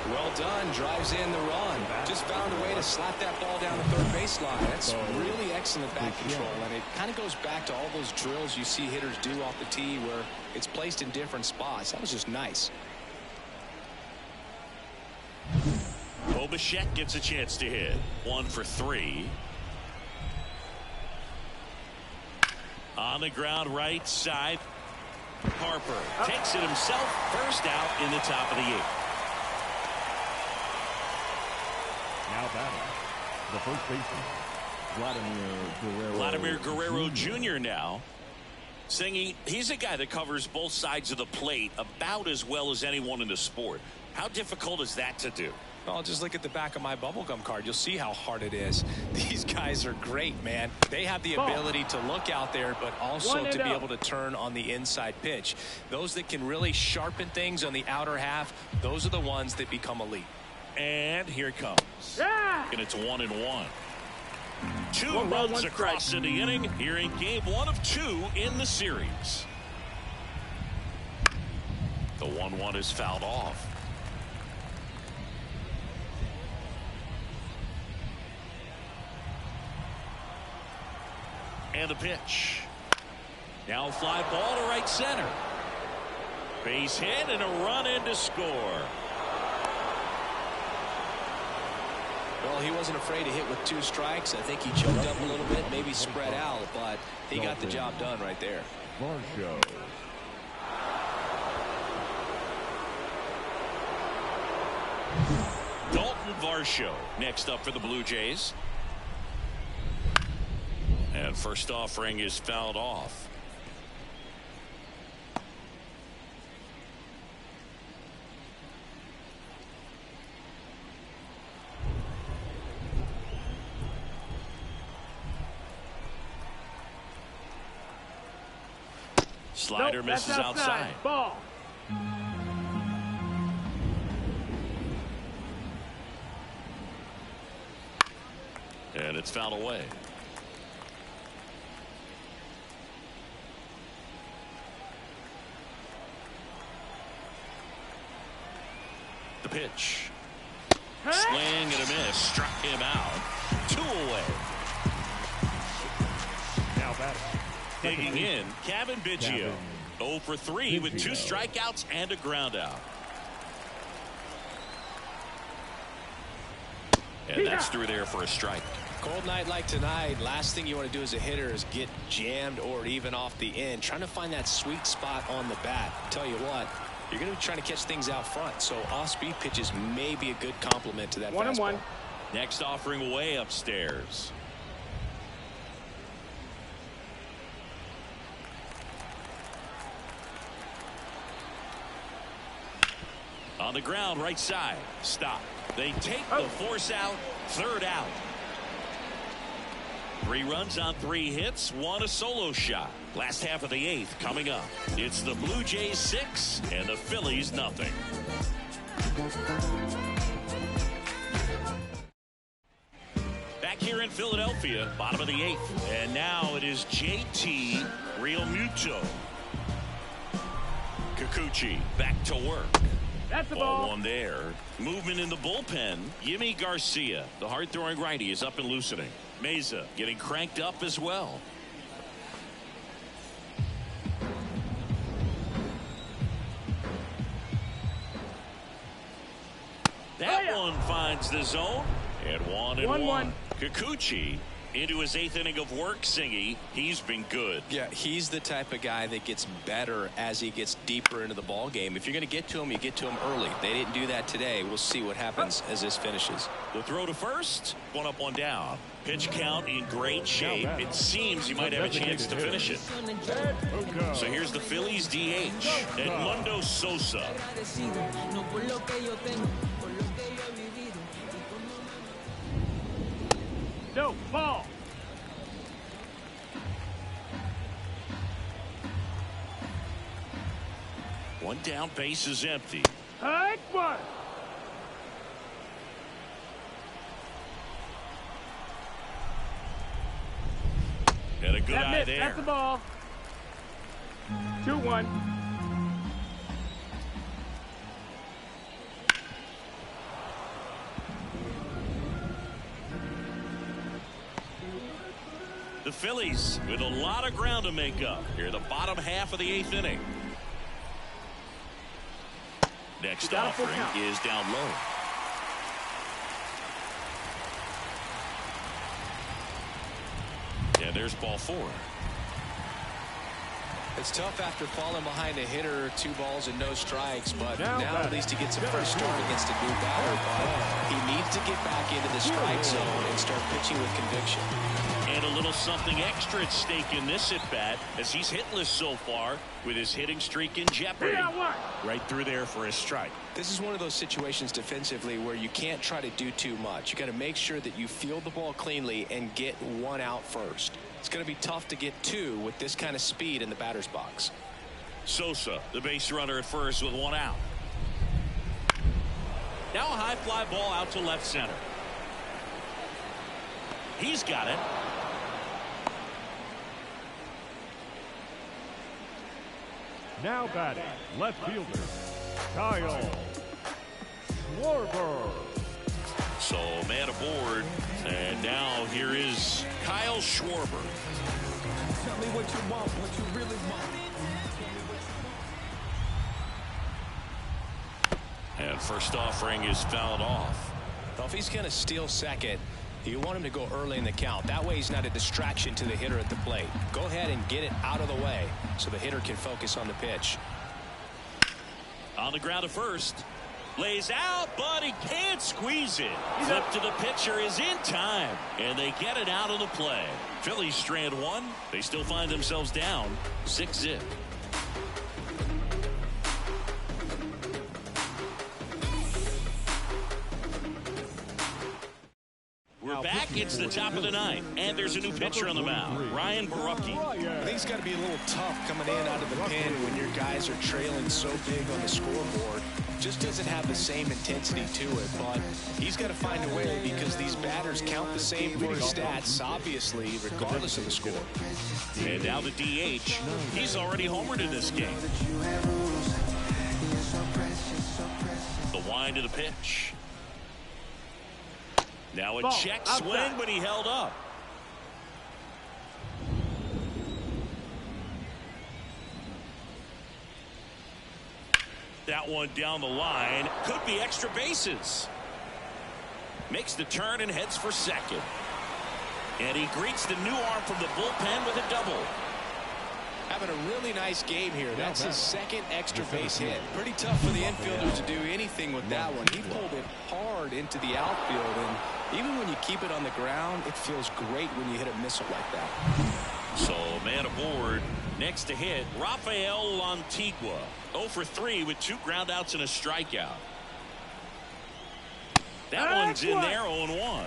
Well done. Drives in the run. Just found a way to slap that ball down the third baseline. That's really excellent back control, and it kind of goes back to all those drills you see hitters do off the tee where it's placed in different spots. That was just nice. Bichette gets a chance to hit. 1 for 3. On the ground right side. Harper takes it himself. First out in the top of the 8th. Now batting, the first baseman, Vladimir Guerrero Jr. now. Singy, he's a guy that covers both sides of the plate about as well as anyone in the sport. How difficult is that to do? Well, just look at the back of my bubblegum card. You'll see how hard it is. These guys are great, man. They have the ability to look out there, but also to be able to turn on the inside pitch. Those that can really sharpen things on the outer half, those are the ones that become elite. And here it comes. And it's 1-1. 2 runs across in the inning here in game 1 of 2 in the series. The 1-1 is fouled off. And the pitch. Now fly ball to right center. Base hit and a run in to score. Well, he wasn't afraid to hit with 2 strikes. I think he choked up a little bit, maybe spread out, but he got the job done right there. Varsho. Dalton Varsho next up for the Blue Jays. And first offering is fouled off. Slider misses outside. Ball. And it's fouled away. The pitch. Swing and a miss. Struck him out. 2 away. Now batting. Digging in, Kevin Biggio. 0 for 3 with 2 strikeouts and a ground out. And that's through there for a strike. Cold night like tonight, last thing you want to do as a hitter is get jammed or even off the end. Trying to find that sweet spot on the bat. Tell you what, you're going to be trying to catch things out front, so off-speed pitches may be a good complement to that fastball. 1-1. Next offering way upstairs. On the ground, right side. Stop. They take the force out. 3rd out. 3 runs on 3 hits. 1 a solo shot. Last half of the 8th coming up. It's the Blue Jays 6 and the Phillies nothing. Back here in Philadelphia, bottom of the 8th. And now it is JT Realmuto. Kikuchi back to work. That's the Ball ball. 1 there. Movement in the bullpen. Yimi Garcia, the hard-throwing righty, is up and loosening. Meza getting cranked up as well. That one finds the zone. And 1-1. Kikuchi into his 8th inning of work, Singy. He's been good. Yeah, he's the type of guy that gets better as he gets deeper into the ball game. If you're going to get to him, you get to him early. They didn't do that today. We'll see what happens as this finishes. The throw to first. 1 up, 1 down. Pitch count in great shape. It seems he might have a chance to finish it. So here's the Phillies DH, Edmundo Sosa. No, ball. One down, base is empty. Hard one. And a good eye That's there. That's the ball. 2-1. The Phillies with a lot of ground to make up here, the bottom half of the 8th inning. Next offering is down low. And there's ball 4. It's tough after falling behind a hitter, 2 balls and no strikes, but now at least he gets a first start against a new batter. But he needs to get back into the strike zone and start pitching with conviction. And a little something extra at stake in this at-bat as he's hitless so far with his hitting streak in jeopardy. Right through there for a strike. This is one of those situations defensively where you can't try to do too much. You got to make sure that you field the ball cleanly and get 1 out first. It's going to be tough to get 2 with this kind of speed in the batter's box. Sosa, the base runner at first with 1 out. Now a high fly ball out to left center. He's got it. Now batting, left fielder, Kyle Schwarber. So man aboard, and now here is Kyle Schwarber. Tell me what you want, what you really want. And first offering is fouled off. Well, if he's going to steal second, you want him to go early in the count. That way he's not a distraction to the hitter at the plate. Go ahead and get it out of the way so the hitter can focus on the pitch. On the ground at first. Lays out, but he can't squeeze it. Flip to the pitcher is in time, and they get it out of the play. Phillies strand 1. They still find themselves down 6-0. We're back. It's the top of the 9th, and there's a new pitcher on the mound, Ryan Borucki. I think it's got to be a little tough coming in out of the pen when your guys are trailing so big on the scoreboard. Just doesn't have the same intensity to it, but he's got to find a way because these batters count the same for his stats, obviously, regardless of the score. And now the DH. He's already homered in this game. The wind of the pitch. Now a check swing, but he held up. That one down the line. Could be extra bases. Makes the turn and heads for second. And he greets the new arm from the bullpen with a double. Having a really nice game here. That's his second extra base hit. Pretty tough for the infielder to do anything with that one. He pulled it hard into the outfield, and even when you keep it on the ground, it feels great when you hit a missile like that. So man aboard. Next to hit, Rafael Antigua. 0 for 3 with 2 groundouts and a strikeout. That one's in there, 0-1.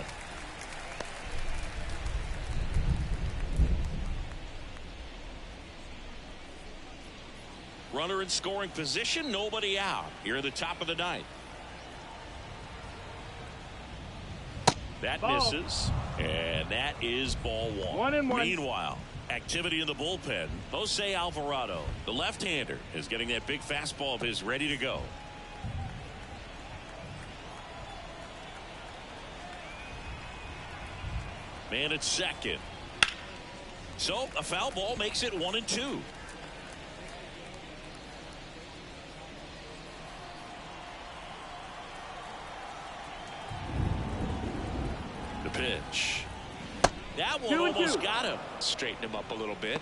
Runner in scoring position, nobody out. Here at the top of the 9th. That misses, and that is ball 1. 1-1. Meanwhile, activity in the bullpen. Jose Alvarado, the left-hander, is getting that big fastball of his ready to go. Man at second. So a foul ball makes it 1-2. The pitch. That one almost got him. Straighten him up a little bit.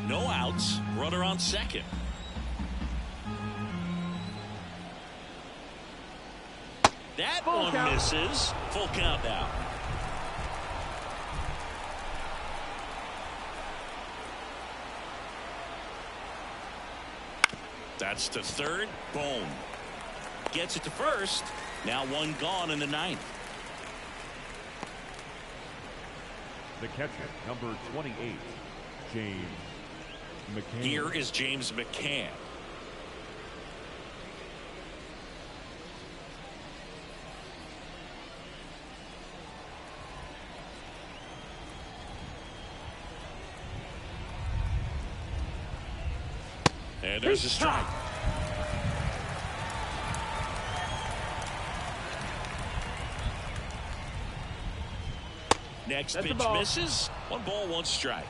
No outs. Runner on second. That one misses. Full count now. That's to third. Boom. Gets it to first. Now 1 gone in the 9th. The catcher, number 28, James McCann. Here is James McCann. And there's a strike. Next pitch misses. 1 ball, 1 strike.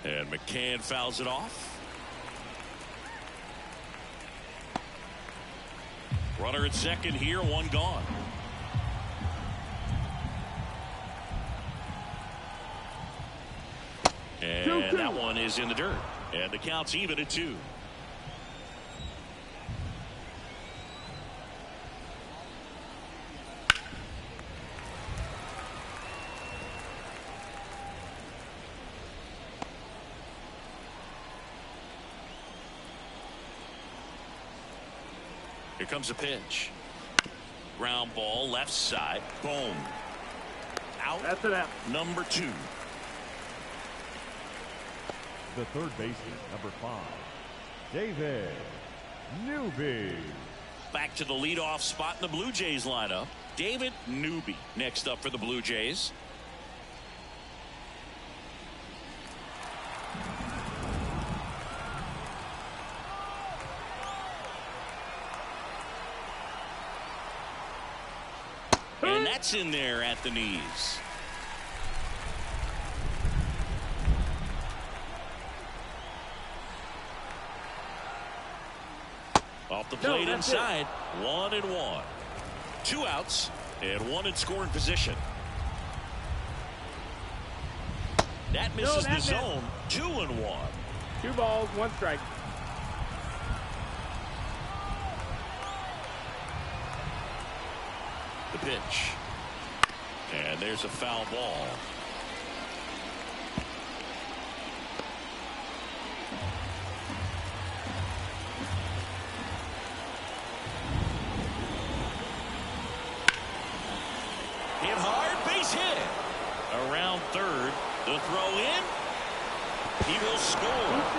And McCann fouls it off. Runner at second here, 1 gone. And that one is in the dirt. And the count's even at 2. Here comes a pitch. Ground ball, left side. Boom. Out. That's it out. Number 2. The third baseman, number 5, David Newby. Back to the leadoff spot in the Blue Jays lineup. David Newby next up for the Blue Jays. And that's in there at the knees. Off the plate inside. 1-1. 2 outs and 1 in scoring position. That misses the zone. 2-1. 2 balls, 1 strike. The pitch. And there's a foul ball. Hit hard, base hit. Around third. The throw in. He will score.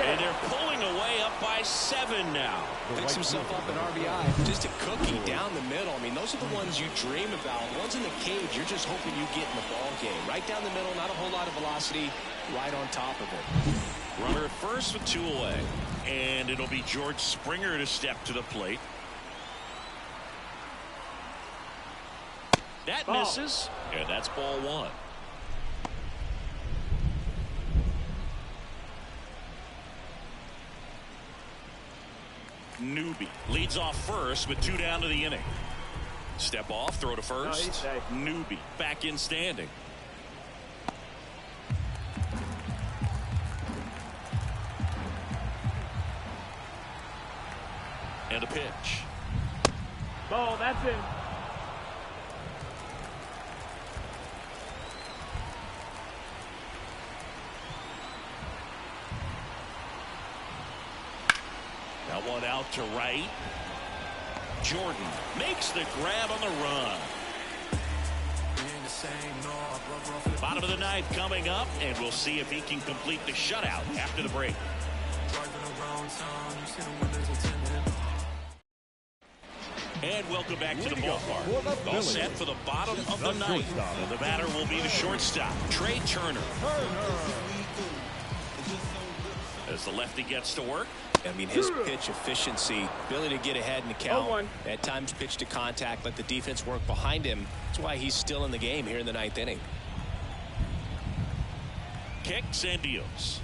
And they're pulling away up by 7 now. Picks himself up an RBI. Just a cookie down the middle. I mean, those are the ones you dream about. Ones in the cage, you're just hoping you get in the ball game. Right down the middle, not a whole lot of velocity. Right on top of it. Runner at first with 2 away. And it'll be George Springer to step to the plate. That misses. And that's ball 1. Newby leads off first with 2 down to the inning. Step off, throw to first. Newby back in standing. And a pitch. Ball, that's in. That one out to right. Jordan makes the grab on the run. Bottom of the 9th coming up, and we'll see if he can complete the shutout after the break. And welcome back to the ballpark. All set for the bottom of the 9th. And the batter will be the shortstop, Trey Turner. As the lefty gets to work. I mean, his pitch efficiency, ability to get ahead in the count, at times pitch to contact, let the defense work behind him. That's why he's still in the game here in the 9th inning. Kicks and deals.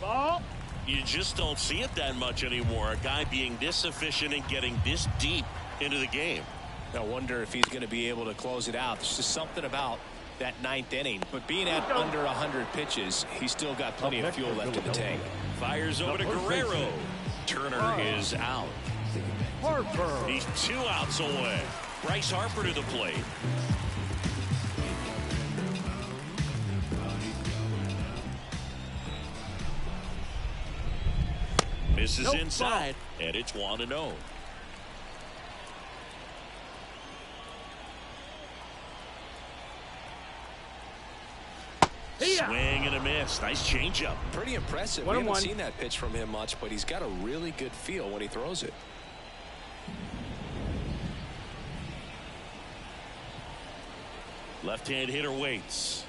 Ball. You just don't see it that much anymore. A guy being this efficient and getting this deep into the game. I wonder if he's going to be able to close it out. There's just something about that 9th inning. But being at under 100 pitches, he's still got plenty of fuel left in the tank. Fires over to Guerrero. Turner is out. Harper. He's 2 outs away. Bryce Harper to the plate. Misses inside, and it's 1-0. Swing and a miss. Nice changeup. Pretty impressive. We haven't seen that pitch from him much, but he's got a really good feel when he throws it. Left-hand hitter waits.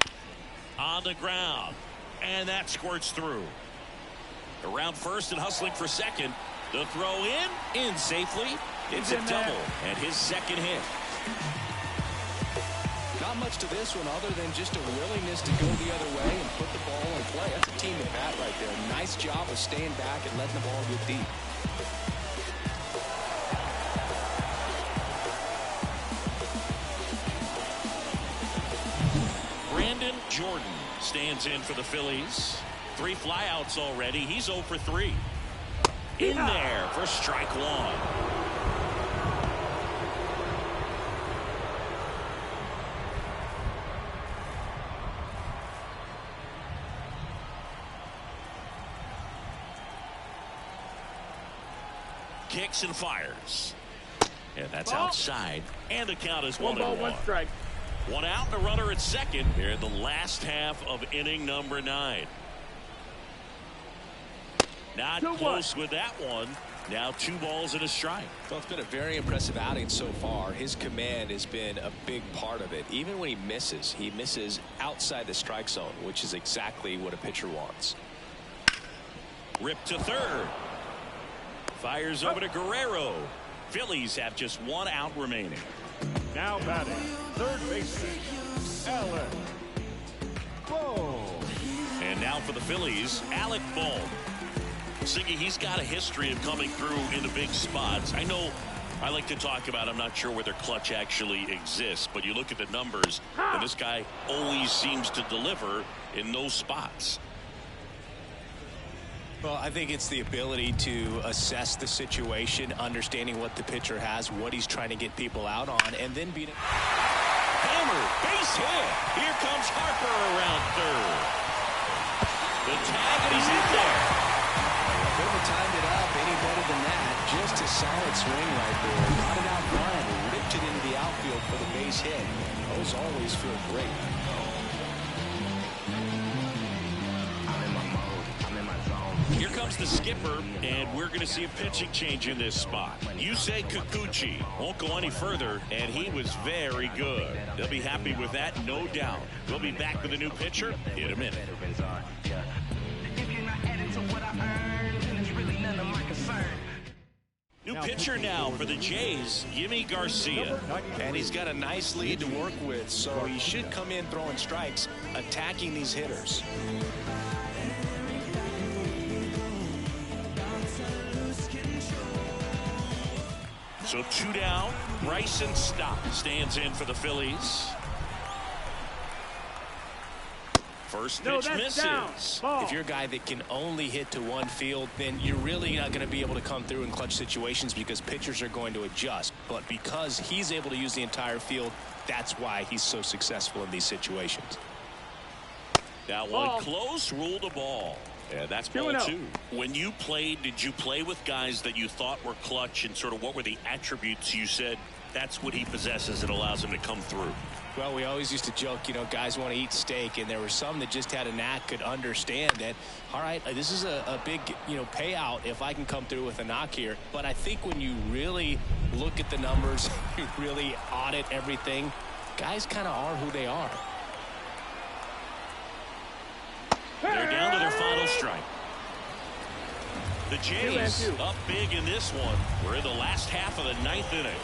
on the ground. And that squirts through. Around first and hustling for second. The throw in safely. It's a double and his second hit. Not much to this one other than just a willingness to go the other way and put the ball in play. That's a team at bat right there. Nice job of staying back and letting the ball get deep. Brandon Jordan stands in for the Phillies. 3 flyouts already. He's 0 for 3. In there for strike 1. Kicks and fires. And that's outside. And the count is 1-1. 1 strike. 1 out and a runner at second here in the last half of inning number 9. Not close with that one. Now 2 balls and a strike. Well, it's been a very impressive outing so far. His command has been a big part of it. Even when he misses outside the strike zone, which is exactly what a pitcher wants. Ripped to third. Fires over to Guerrero. Phillies have just 1 out remaining. Now batting, third baseman, Alec Bohm. And now for the Phillies, Alec Bohm. Siggy, he's got a history of coming through in the big spots. I know I like to talk about, I'm not sure whether clutch actually exists, but you look at the numbers, and this guy always seems to deliver in those spots. Well, I think it's the ability to assess the situation, understanding what the pitcher has, what he's trying to get people out on, and then beat it. Hammer, base hit. Here comes Harper around third. The tag, and he's in there. Couldn't have timed it up any better than that. Just a solid swing right there. Got it out front, ripped it into the outfield for the base hit. Those always feel great. Here comes the skipper, and we're going to see a pitching change in this spot. Yusei Kikuchi won't go any further, and he was very good. They'll be happy with that, no doubt. We'll be back with a new pitcher in a minute. New pitcher now for the Jays, Yimi Garcia. And he's got a nice lead to work with, so he should come in throwing strikes, attacking these hitters. So 2 down. Bryson Stott stands in for the Phillies. First pitch misses. If you're a guy that can only hit to one field, then you're really not going to be able to come through in clutch situations because pitchers are going to adjust. But because he's able to use the entire field, that's why he's so successful in these situations. That one close, ruled a ball. Yeah, that's ball 2. When you played, did you play with guys that you thought were clutch, and sort of what were the attributes you said that's what he possesses that allows him to come through? Well, we always used to joke, you know, guys want to eat steak, and there were some that just had a knack, could understand that, all right, this is a big, you know, payout if I can come through with a knock here. But I think when you really look at the numbers, you really audit everything, guys kind of are who they are. They're down to their final strike. The Jays up big in this one. We're in the last half of the 9th inning.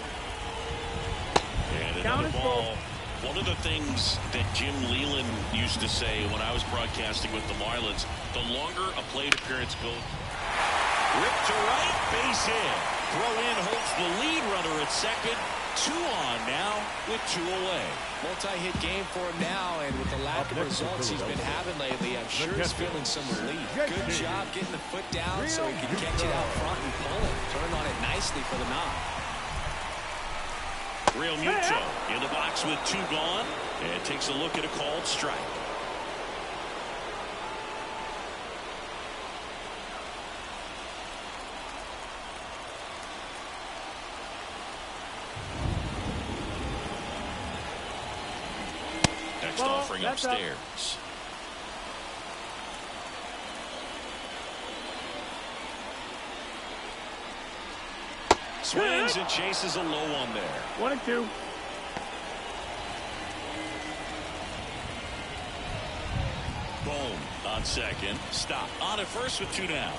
And another ball. One of the things that Jim Leland used to say when I was broadcasting with the Marlins, the longer a plate appearance goes. Ripped to right, base hit. Throw in holds the lead runner at second. 2 on now with 2 away. Multi-hit game for him now, and with the lack of results he's been having lately, I'm sure he's feeling some relief. Good job getting the foot down so he can catch it out front and pull it. Turn on it nicely for the knock. Real Muto in the box with 2 gone, and takes a look at a called strike. Next offering upstairs. Swings and chases a low on there. 1-2. Boom on second. Stop on at first with 2 down.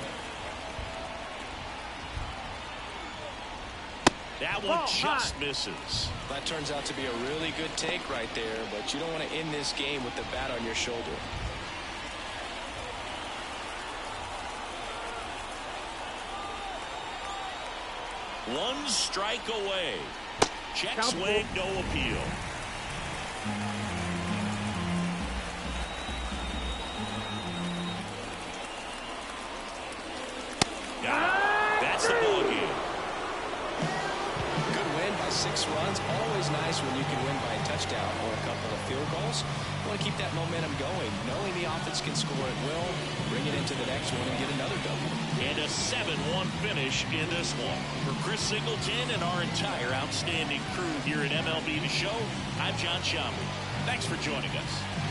That one just misses. That turns out to be a really good take right there, but you don't want to end this game with the bat on your shoulder. One strike away. Check swing, no appeal. That's the ball game. Good win by 6 runs. Always nice when you can win by a touchdown or a couple of field goals. You want to keep that momentum going, knowing the offense can score at will, bring it into the next one and get another W. And a 7-1 finish in this one. For Chris Singleton and our entire outstanding crew here at MLB The Show, I'm John Schaumburg. Thanks for joining us.